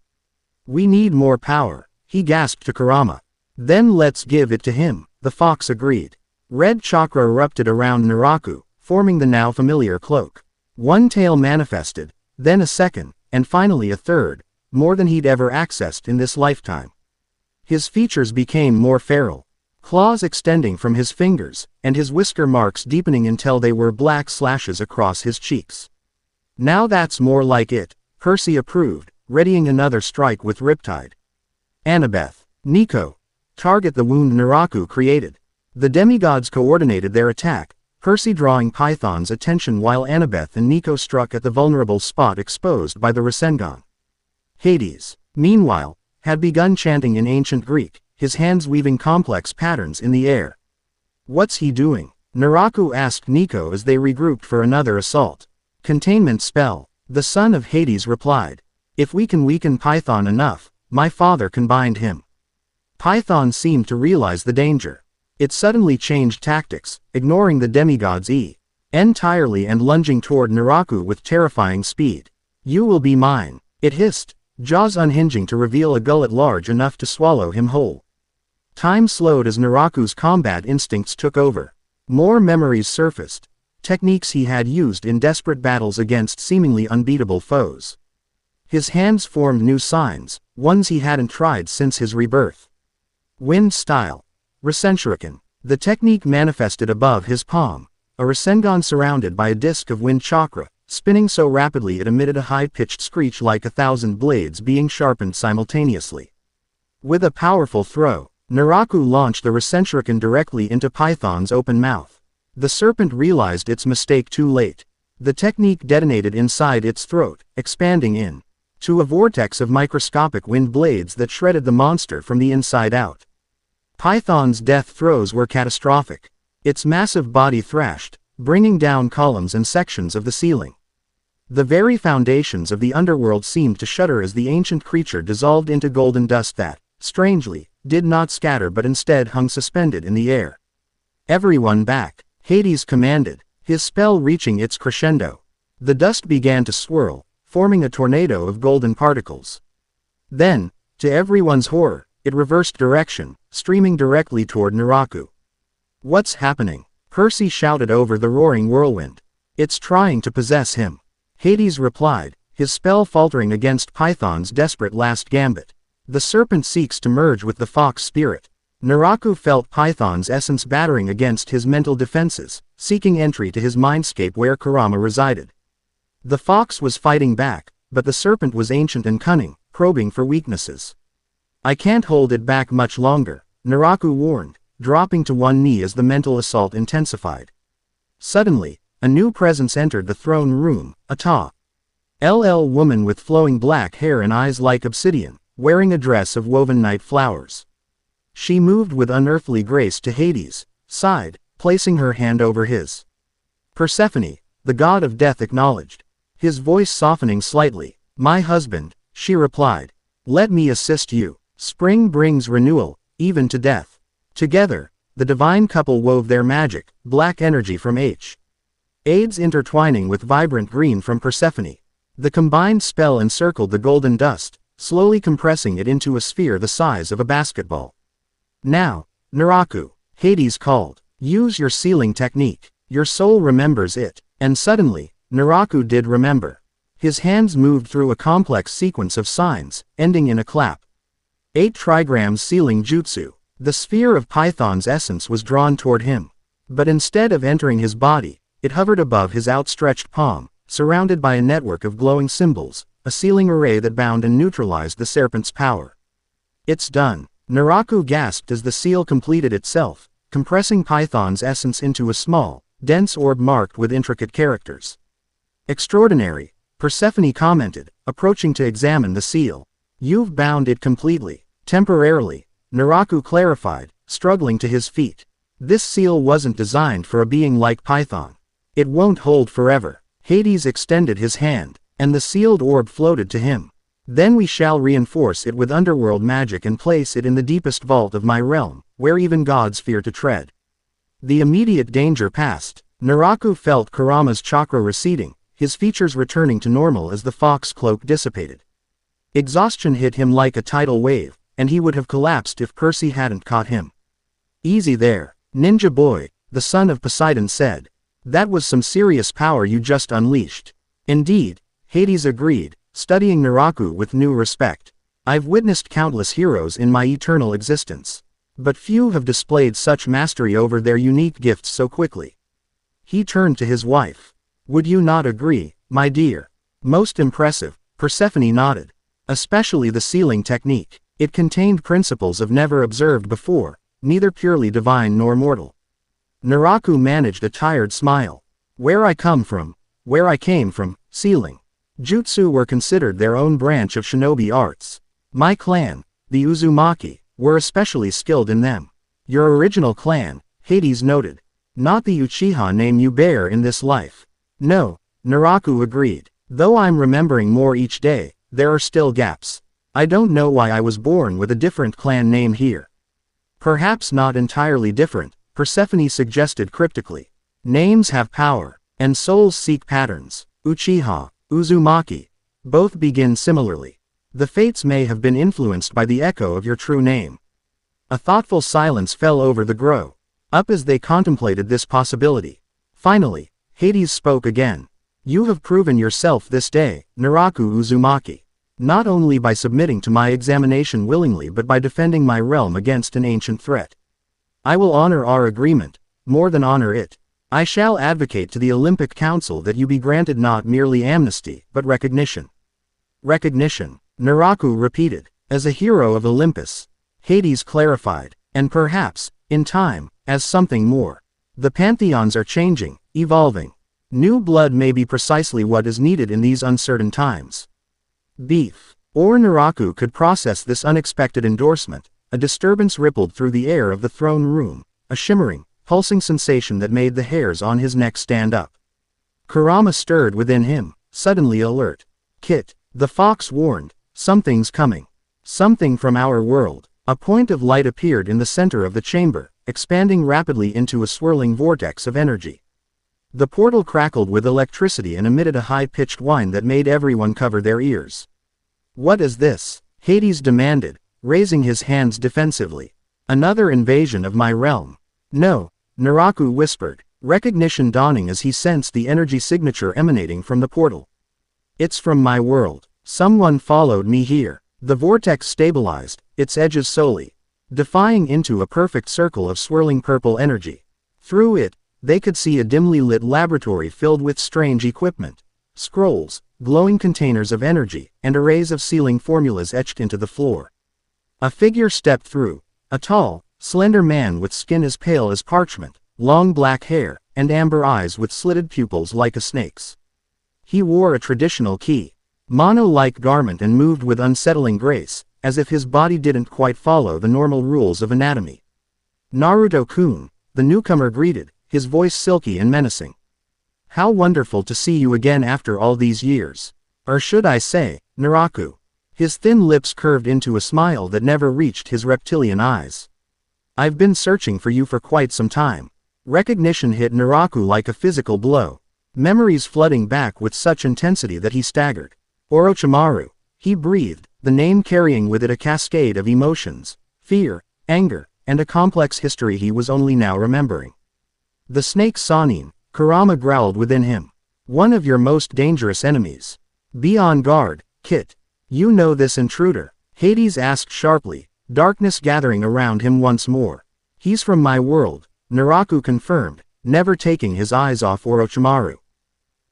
We need more power, he gasped to Kurama. Then let's give it to him, the fox agreed. Red chakra erupted around Naraku, forming the now familiar cloak. One tail manifested, then a second, and finally a third, more than he'd ever accessed in this lifetime. His features became more feral, claws extending from his fingers, and his whisker marks deepening until they were black slashes across his cheeks. Now that's more like it, Percy approved, readying another strike with Riptide. Annabeth, Nico. Target the wound Naraku created. The demigods coordinated their attack, Percy drawing Python's attention while Annabeth and Nico struck at the vulnerable spot exposed by the Rasengan. Hades, meanwhile, had begun chanting in ancient Greek, his hands weaving complex patterns in the air. What's he doing? Naraku asked Nico as they regrouped for another assault. Containment spell, the son of Hades replied. If we can weaken Python enough, my father can bind him. Python seemed to realize the danger. It suddenly changed tactics, ignoring the demigod's entirely and lunging toward Naraku with terrifying speed. You will be mine, it hissed, jaws unhinging to reveal a gullet large enough to swallow him whole. Time slowed as Naraku's combat instincts took over. More memories surfaced, techniques he had used in desperate battles against seemingly unbeatable foes. His hands formed new signs, ones he hadn't tried since his rebirth. Wind style. Rasenshuriken. The technique manifested above his palm, a Rasengan surrounded by a disk of wind chakra, spinning so rapidly it emitted a high-pitched screech like 1,000 blades being sharpened simultaneously. With a powerful throw, Naraku launched the Rasenshuriken directly into Python's open mouth. The serpent realized its mistake too late. The technique detonated inside its throat, expanding into a vortex of microscopic wind blades that shredded the monster from the inside out. Python's death throes were catastrophic. Its massive body thrashed, bringing down columns and sections of the ceiling. The very foundations of the underworld seemed to shudder as the ancient creature dissolved into golden dust that, strangely, did not scatter but instead hung suspended in the air. Everyone back, Hades commanded, his spell reaching its crescendo. The dust began to swirl, forming a tornado of golden particles. Then, to everyone's horror, it reversed direction, streaming directly toward Naraku. What's happening? Percy shouted over the roaring whirlwind. It's trying to possess him. Hades replied, his spell faltering against Python's desperate last gambit. The serpent seeks to merge with the fox spirit. Naraku felt Python's essence battering against his mental defenses, seeking entry to his mindscape where Kurama resided. The fox was fighting back, but the serpent was ancient and cunning, probing for weaknesses. I can't hold it back much longer, Naraku warned, dropping to one knee as the mental assault intensified. Suddenly, a new presence entered the throne room, a tall, woman with flowing black hair and eyes like obsidian, wearing a dress of woven night flowers. She moved with unearthly grace to Hades' side, placing her hand over his. Persephone, the god of death, acknowledged, his voice softening slightly. My husband, she replied. Let me assist you. Spring brings renewal, even to death. Together, the divine couple wove their magic, black energy from Hades intertwining with vibrant green from Persephone. The combined spell encircled the golden dust, slowly compressing it into a sphere the size of a basketball. Now, Naraku, Hades called, use your sealing technique. Your soul remembers it. And suddenly, Naraku did remember. His hands moved through a complex sequence of signs, ending in a clap. 8 trigrams sealing jutsu. The sphere of Python's essence was drawn toward him. But instead of entering his body, it hovered above his outstretched palm, surrounded by a network of glowing symbols, a sealing array that bound and neutralized the serpent's power. It's done. Naraku gasped as the seal completed itself, compressing Python's essence into a small, dense orb marked with intricate characters. Extraordinary, Persephone commented, approaching to examine the seal. You've bound it completely. Temporarily, Naraku clarified, struggling to his feet. This seal wasn't designed for a being like Python. It won't hold forever. Hades extended his hand, and the sealed orb floated to him. Then we shall reinforce it with underworld magic and place it in the deepest vault of my realm, where even gods fear to tread. The immediate danger passed. Naraku felt Kurama's chakra receding, his features returning to normal as the fox cloak dissipated. Exhaustion hit him like a tidal wave, and he would have collapsed if Percy hadn't caught him. Easy there, ninja boy, the son of Poseidon said. That was some serious power you just unleashed. Indeed, Hades agreed, studying Naraku with new respect. I've witnessed countless heroes in my eternal existence. But few have displayed such mastery over their unique gifts so quickly. He turned to his wife. Would you not agree, my dear? Most impressive, Persephone nodded. Especially the sealing technique. It contained principles I've never observed before, neither purely divine nor mortal. Naraku managed a tired smile. Where I came from, sealing jutsu were considered their own branch of shinobi arts. My clan, the Uzumaki, were especially skilled in them. Your original clan, Hades noted. Not the Uchiha name you bear in this life. No, Naraku agreed. Though I'm remembering more each day, there are still gaps. I don't know why I was born with a different clan name here. Perhaps not entirely different, Persephone suggested cryptically. Names have power, and souls seek patterns. Uchiha, Uzumaki, both begin similarly. The fates may have been influenced by the echo of your true name. A thoughtful silence fell over the group as they contemplated this possibility. Finally, Hades spoke again. You have proven yourself this day, Naraku Uzumaki. Not only by submitting to my examination willingly but by defending my realm against an ancient threat. I will honor our agreement, more than honor it. I shall advocate to the Olympic Council that you be granted not merely amnesty, but recognition. Recognition, Naraku repeated, as a hero of Olympus. Hades clarified, and perhaps, in time, as something more. The pantheons are changing, evolving. New blood may be precisely what is needed in these uncertain times. Beef. Or Naraku could process this unexpected endorsement. A disturbance rippled through the air of the throne room, a shimmering, pulsing sensation that made the hairs on his neck stand up. Kurama stirred within him, suddenly alert. Kit, the fox warned, something's coming. Something from our world. A point of light appeared in the center of the chamber, expanding rapidly into a swirling vortex of energy. The portal crackled with electricity and emitted a high-pitched whine that made everyone cover their ears. What is this? Hades demanded, raising his hands defensively. Another invasion of my realm. No, Naraku whispered, recognition dawning as he sensed the energy signature emanating from the portal. It's from my world. Someone followed me here. The vortex stabilized, its edges solely. defying into a perfect circle of swirling purple energy. Through it, they could see a dimly lit laboratory filled with strange equipment, scrolls, glowing containers of energy, and arrays of sealing formulas etched into the floor. A figure stepped through, a tall, slender man with skin as pale as parchment, long black hair, and amber eyes with slitted pupils like a snake's. He wore a traditional kimono-like garment and moved with unsettling grace, as if his body didn't quite follow the normal rules of anatomy. "Naruto-kun," the newcomer greeted, his voice silky and menacing. "How wonderful to see you again after all these years. Or should I say, Naraku?" His thin lips curved into a smile that never reached his reptilian eyes. "I've been searching for you for quite some time." Recognition hit Naraku like a physical blow, memories flooding back with such intensity that he staggered. "Orochimaru," he breathed, the name carrying with it a cascade of emotions, fear, anger, and a complex history he was only now remembering. "The snake Sanin," Kurama growled within him. "One of your most dangerous enemies. Be on guard, Kit." "You know this intruder?" Hades asked sharply, darkness gathering around him once more. "He's from my world," Naraku confirmed, never taking his eyes off Orochimaru.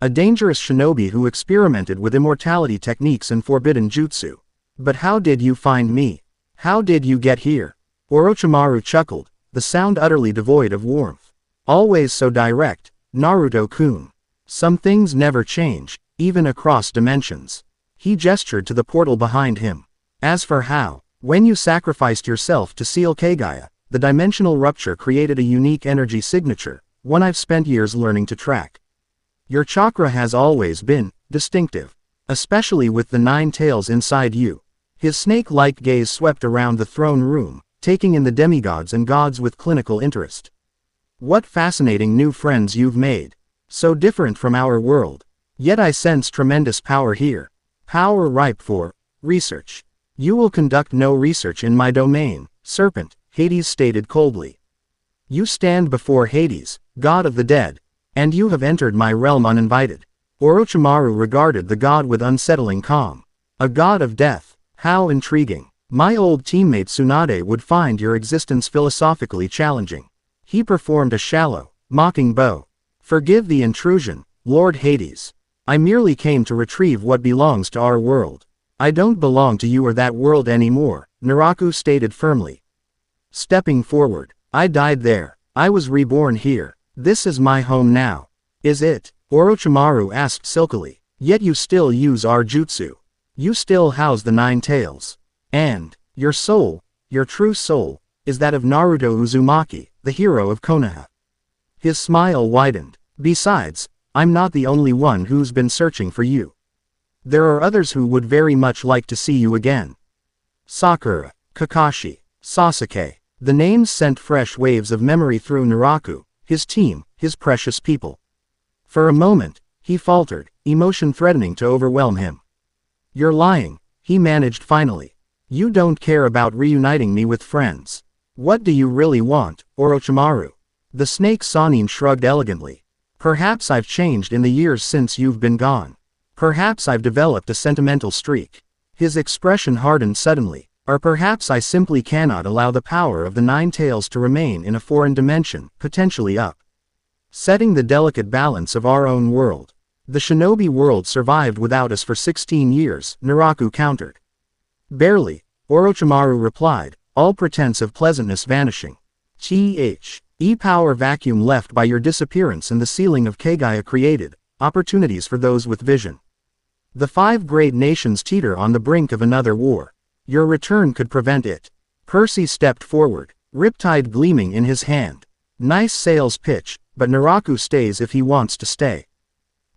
"A dangerous shinobi who experimented with immortality techniques and forbidden jutsu. But how did you find me? How did you get here?" Orochimaru chuckled, the sound utterly devoid of warmth. "Always so direct, Naruto-kun. Some things never change, even across dimensions." He gestured to the portal behind him. "As for how, when you sacrificed yourself to seal Kagaya, the dimensional rupture created a unique energy signature, one I've spent years learning to track. Your chakra has always been distinctive, especially with the 9 tails inside you." His snake-like gaze swept around the throne room, taking in the demigods and gods with clinical interest. "What fascinating new friends you've made. So different from our world. Yet I sense tremendous power here. Power ripe for research." "You will conduct no research in my domain, Serpent," Hades stated coldly. "You stand before Hades, god of the dead, and you have entered my realm uninvited." Orochimaru regarded the god with unsettling calm. "A god of death? How intriguing. My old teammate Tsunade would find your existence philosophically challenging." He performed a shallow, mocking bow. "Forgive the intrusion, Lord Hades. I merely came to retrieve what belongs to our world." "I don't belong to you or that world anymore," Naraku stated firmly. Stepping forward, "I died there. I was reborn here. This is my home now." "Is it?" Orochimaru asked silkily. "Yet you still use our jutsu. You still house the 9 tails. And your soul, your true soul, is that of Naruto Uzumaki, the hero of Konoha." His smile widened. "Besides, I'm not the only one who's been searching for you. There are others who would very much like to see you again. Sakura, Kakashi, Sasuke." The names sent fresh waves of memory through Naraku, his team, his precious people. For a moment, he faltered, emotion threatening to overwhelm him. "You're lying," he managed finally. "You don't care about reuniting me with friends. What do you really want, Orochimaru?" The snake Sanin shrugged elegantly. "Perhaps I've changed in the years since you've been gone. Perhaps I've developed a sentimental streak." His expression hardened suddenly. "Or perhaps I simply cannot allow the power of the 9 tails to remain in a foreign dimension, potentially setting the delicate balance of our own world. The shinobi world survived without us for 16 years, Naraku countered. "Barely," Orochimaru replied, all pretense of pleasantness vanishing. E-power vacuum left by your disappearance and the sealing of Kagaya created opportunities for those with vision. The 5 great nations teeter on the brink of another war. Your return could prevent it." Percy stepped forward, riptide gleaming in his hand. "Nice sales pitch, but Naraku stays if he wants to stay."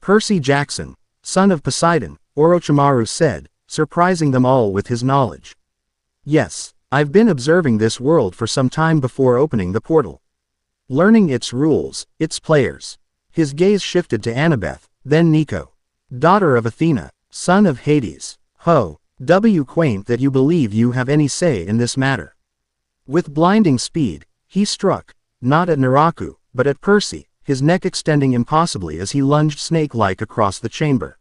"Percy Jackson, son of Poseidon," Orochimaru said, surprising them all with his knowledge. "Yes, I've been observing this world for some time before opening the portal. Learning its rules, its players." His gaze shifted to Annabeth, then Nico. "Daughter of Athena, son of Hades. Quaint that you believe you have any say in this matter." With blinding speed, he struck, not at Naraku, but at Percy, his neck extending impossibly as he lunged snake-like across the chamber.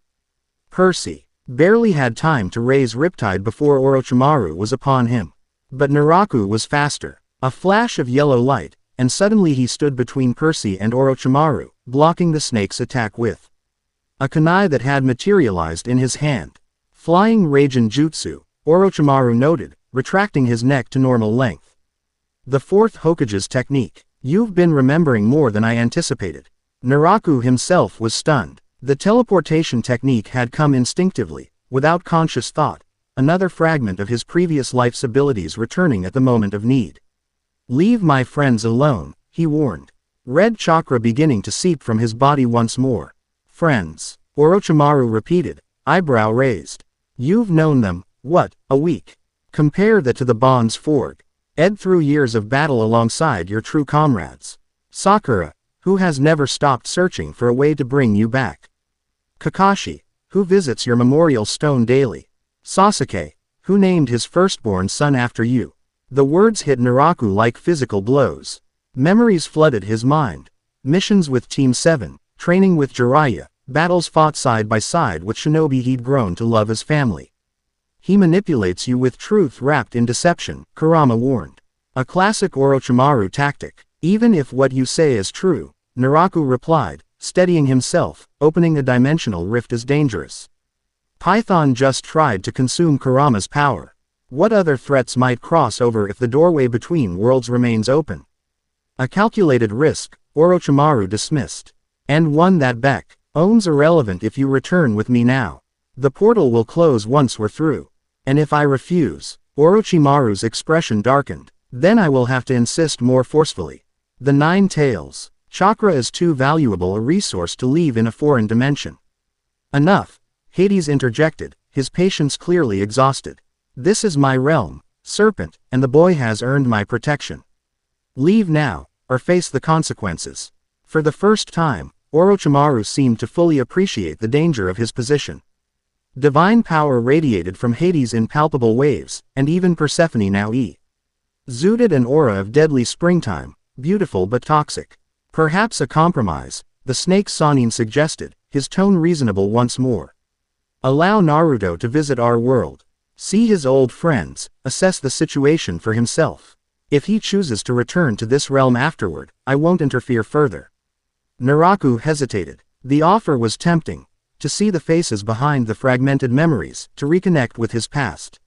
Percy barely had time to raise Riptide before Orochimaru was upon him. But Naraku was faster. A flash of yellow light, and suddenly he stood between Percy and Orochimaru, blocking the snake's attack with a kunai that had materialized in his hand. Flying Raijin Jutsu, Orochimaru noted, retracting his neck to normal length. The fourth Hokage's technique. You've been remembering more than I anticipated. Naraku himself was stunned. The teleportation technique had come instinctively, without conscious thought, another fragment of his previous life's abilities returning at the moment of need. Leave my friends alone, he warned. Red chakra beginning to seep from his body once more. Friends, Orochimaru repeated, eyebrow raised. You've known them, what, a week? Compare that to the bonds forged through years of battle alongside your true comrades. Sakura, who has never stopped searching for a way to bring you back. Kakashi, who visits your memorial stone daily. Sasuke, who named his firstborn son after you. The words hit Naraku like physical blows. Memories flooded his mind. Missions with Team 7, training with Jiraiya, battles fought side by side with shinobi he'd grown to love as family. He manipulates you with truth wrapped in deception, Kurama warned. A classic Orochimaru tactic. Even if what you say is true, Naraku replied, steadying himself, opening a dimensional rift is dangerous. Python just tried to consume Kurama's power. What other threats might cross over if the doorway between worlds remains open? A calculated risk, Orochimaru dismissed. And one that Beck owns irrelevant if you return with me now. The portal will close once we're through. And if I refuse, Orochimaru's expression darkened, then I will have to insist more forcefully. The Nine Tails. Chakra is too valuable a resource to leave in a foreign dimension. Enough, Hades interjected, his patience clearly exhausted. This is my realm, serpent, and the boy has earned my protection. Leave now, or face the consequences. For the first time, Orochimaru seemed to fully appreciate the danger of his position. Divine power radiated from Hades in palpable waves, and even Persephone now exuded an aura of deadly springtime, beautiful but toxic. Perhaps a compromise, the snake Sannin suggested, his tone reasonable once more. Allow Naruto to visit our world. See his old friends, assess the situation for himself. If he chooses to return to this realm afterward, I won't interfere further. Naraku hesitated. The offer was tempting. To see the faces behind the fragmented memories, to reconnect with his past.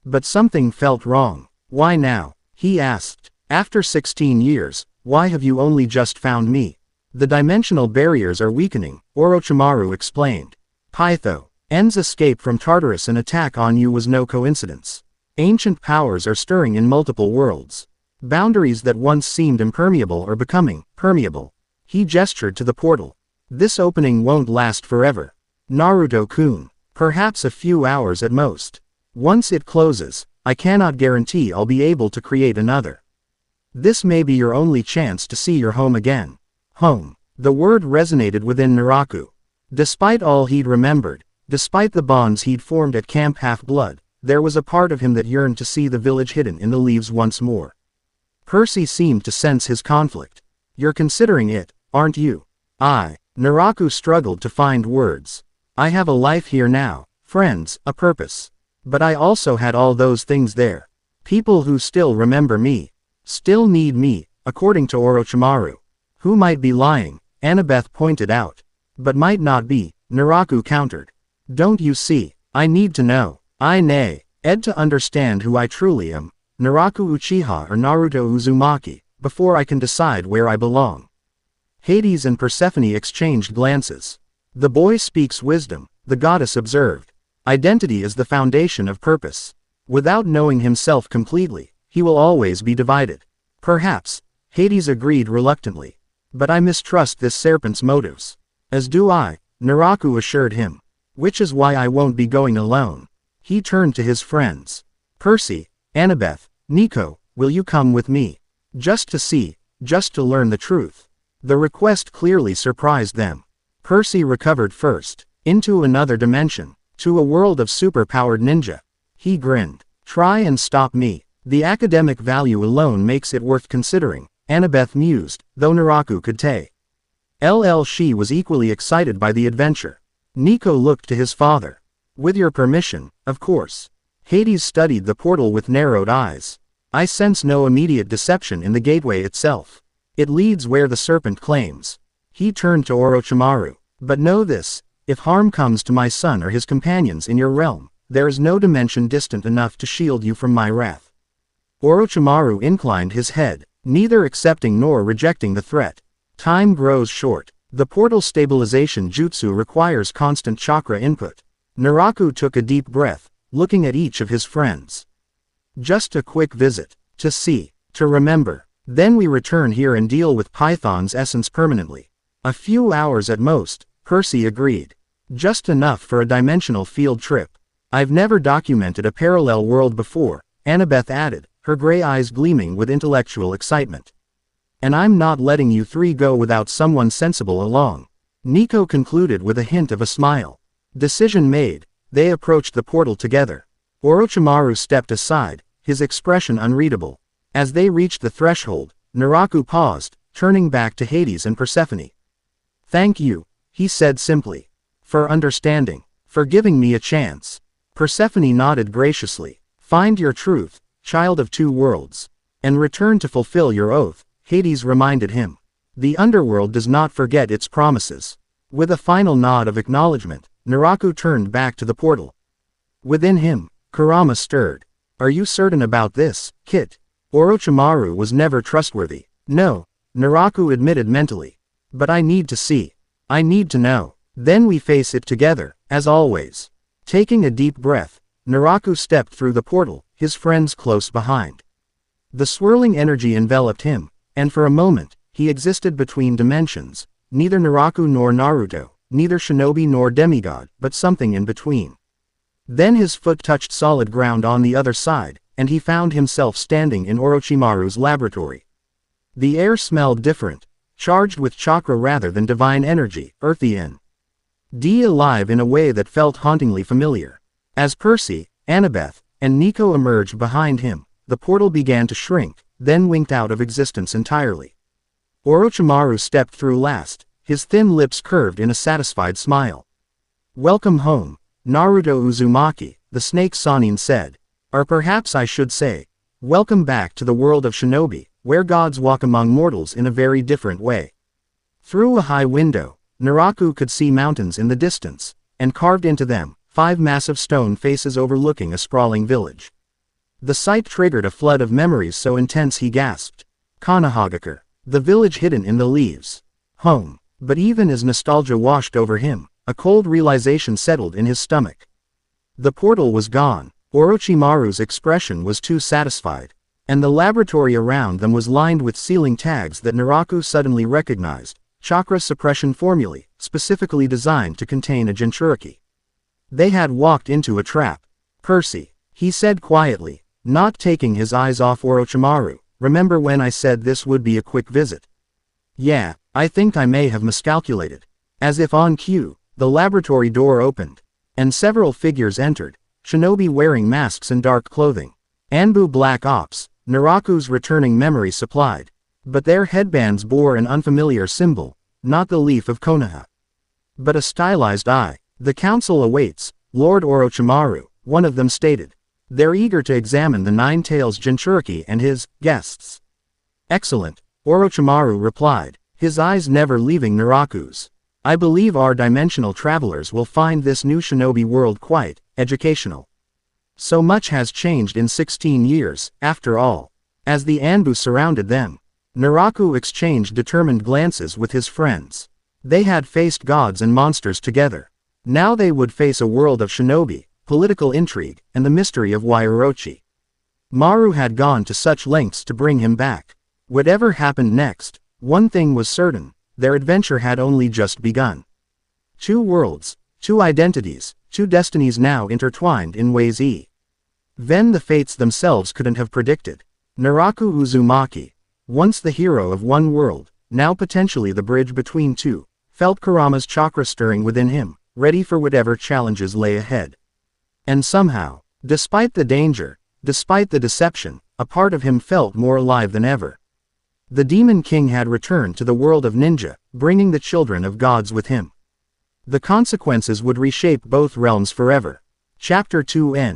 But something felt wrong. Why now? He asked. After 16 years, why have you only just found me? The dimensional barriers are weakening, Orochimaru explained. Pytho's escape from Tartarus and attack on you was no coincidence. Ancient powers are stirring in multiple worlds. Boundaries that once seemed impermeable are becoming permeable. He gestured to the portal. This opening won't last forever. Naruto-kun. Perhaps a few hours at most. Once it closes, I cannot guarantee I'll be able to create another. This may be your only chance to see your home again. Home. The word resonated within Naraku. Despite all he'd remembered, despite the bonds he'd formed at Camp Half-Blood, there was a part of him that yearned to see the village hidden in the leaves once more. Percy seemed to sense his conflict. You're considering it, aren't you? Naraku struggled to find words. I have a life here now, friends, a purpose. But I also had all those things there. People who still remember me. Still need me, according to Orochimaru. Who might be lying, Annabeth pointed out. But might not be, Naraku countered. Don't you see, I need to know. To understand who I truly am, Naraku Uchiha or Naruto Uzumaki, before I can decide where I belong. Hades and Persephone exchanged glances. The boy speaks wisdom, the goddess observed. Identity is the foundation of purpose. Without knowing himself completely, he will always be divided. Perhaps, Hades agreed reluctantly. But I mistrust this serpent's motives. As do I, Naraku assured him. Which is why I won't be going alone. He turned to his friends. Percy, Annabeth, Nico, will you come with me? Just to see, just to learn the truth. The request clearly surprised them. Percy recovered first, into another dimension, to a world of super-powered ninja. He grinned. Try and stop me. The academic value alone makes it worth considering, Annabeth mused, though Naraku could tell. She was equally excited by the adventure. Nico looked to his father. With your permission, of course. Hades studied the portal with narrowed eyes. I sense no immediate deception in the gateway itself. It leads where the serpent claims. He turned to Orochimaru. But know this, if harm comes to my son or his companions in your realm, there is no dimension distant enough to shield you from my wrath. Orochimaru inclined his head, neither accepting nor rejecting the threat. Time grows short. The portal stabilization jutsu requires constant chakra input. Naraku took a deep breath, looking at each of his friends. Just a quick visit, to see, to remember. Then we return here and deal with Python's essence permanently. A few hours at most, Percy agreed. Just enough for a dimensional field trip. I've never documented a parallel world before, Annabeth added, her gray eyes gleaming with intellectual excitement. And I'm not letting you three go without someone sensible along. Nico concluded with a hint of a smile. Decision made, they approached the portal together. Orochimaru stepped aside, his expression unreadable. As they reached the threshold, Naraku paused, turning back to Hades and Persephone. Thank you, he said simply. For understanding. For giving me a chance. Persephone nodded graciously. Find your truth, child of two worlds. And return to fulfill your oath, Hades reminded him. The underworld does not forget its promises. With a final nod of acknowledgement, Naraku turned back to the portal. Within him, Kurama stirred. Are you certain about this, Kit? Orochimaru was never trustworthy. No, Naraku admitted mentally. But I need to see. I need to know. Then we face it together, as always. Taking a deep breath, Naraku stepped through the portal, his friends close behind. The swirling energy enveloped him, and for a moment, he existed between dimensions, neither Naraku nor Naruto, neither shinobi nor demigod, but something in between. Then his foot touched solid ground on the other side, and he found himself standing in Orochimaru's laboratory. The air smelled different, charged with chakra rather than divine energy, earthy and alive in a way that felt hauntingly familiar. As Percy, Annabeth, and Nico emerged behind him, the portal began to shrink, then winked out of existence entirely. Orochimaru stepped through last, his thin lips curved in a satisfied smile. Welcome home, Naruto Uzumaki, the snake Sannin said. Or perhaps I should say, welcome back to the world of shinobi, where gods walk among mortals in a very different way. Through a high window, Naraku could see mountains in the distance, and carved into them, 5 massive stone faces overlooking a sprawling village. The sight triggered a flood of memories so intense he gasped. Konohagakure, the village hidden in the leaves. Home. But even as nostalgia washed over him, a cold realization settled in his stomach. The portal was gone. Orochimaru's expression was too satisfied. And the laboratory around them was lined with sealing tags that Naraku suddenly recognized, chakra suppression formulae, specifically designed to contain a Jinchuriki. They had walked into a trap. Percy, he said quietly, not taking his eyes off Orochimaru, remember when I said this would be a quick visit? Yeah, I think I may have miscalculated. As if on cue, the laboratory door opened, and several figures entered, shinobi wearing masks and dark clothing. Anbu Black Ops, Naraku's returning memory supplied. But their headbands bore an unfamiliar symbol, not the leaf of Konoha, but a stylized eye. The council awaits, Lord Orochimaru, one of them stated. They're eager to examine the Nine Tails Jinchuriki and his guests. Excellent, Orochimaru replied, his eyes never leaving Naraku's. I believe our dimensional travelers will find this new shinobi world quite educational. So much has changed in 16 years, after all. As the Anbu surrounded them, Naraku exchanged determined glances with his friends. They had faced gods and monsters together. Now they would face a world of shinobi, political intrigue, and the mystery of why Orochi Maru had gone to such lengths to bring him back. Whatever happened next, one thing was certain, their adventure had only just begun. 2 worlds, 2 identities, 2 destinies now intertwined in ways even the fates themselves couldn't have predicted. Naraku Uzumaki, once the hero of one world, now potentially the bridge between two, felt Kurama's chakra stirring within him, ready for whatever challenges lay ahead. And somehow, despite the danger, despite the deception, a part of him felt more alive than ever. The Demon King had returned to the world of ninja, bringing the children of gods with him. The consequences would reshape both realms forever. Chapter 2 End.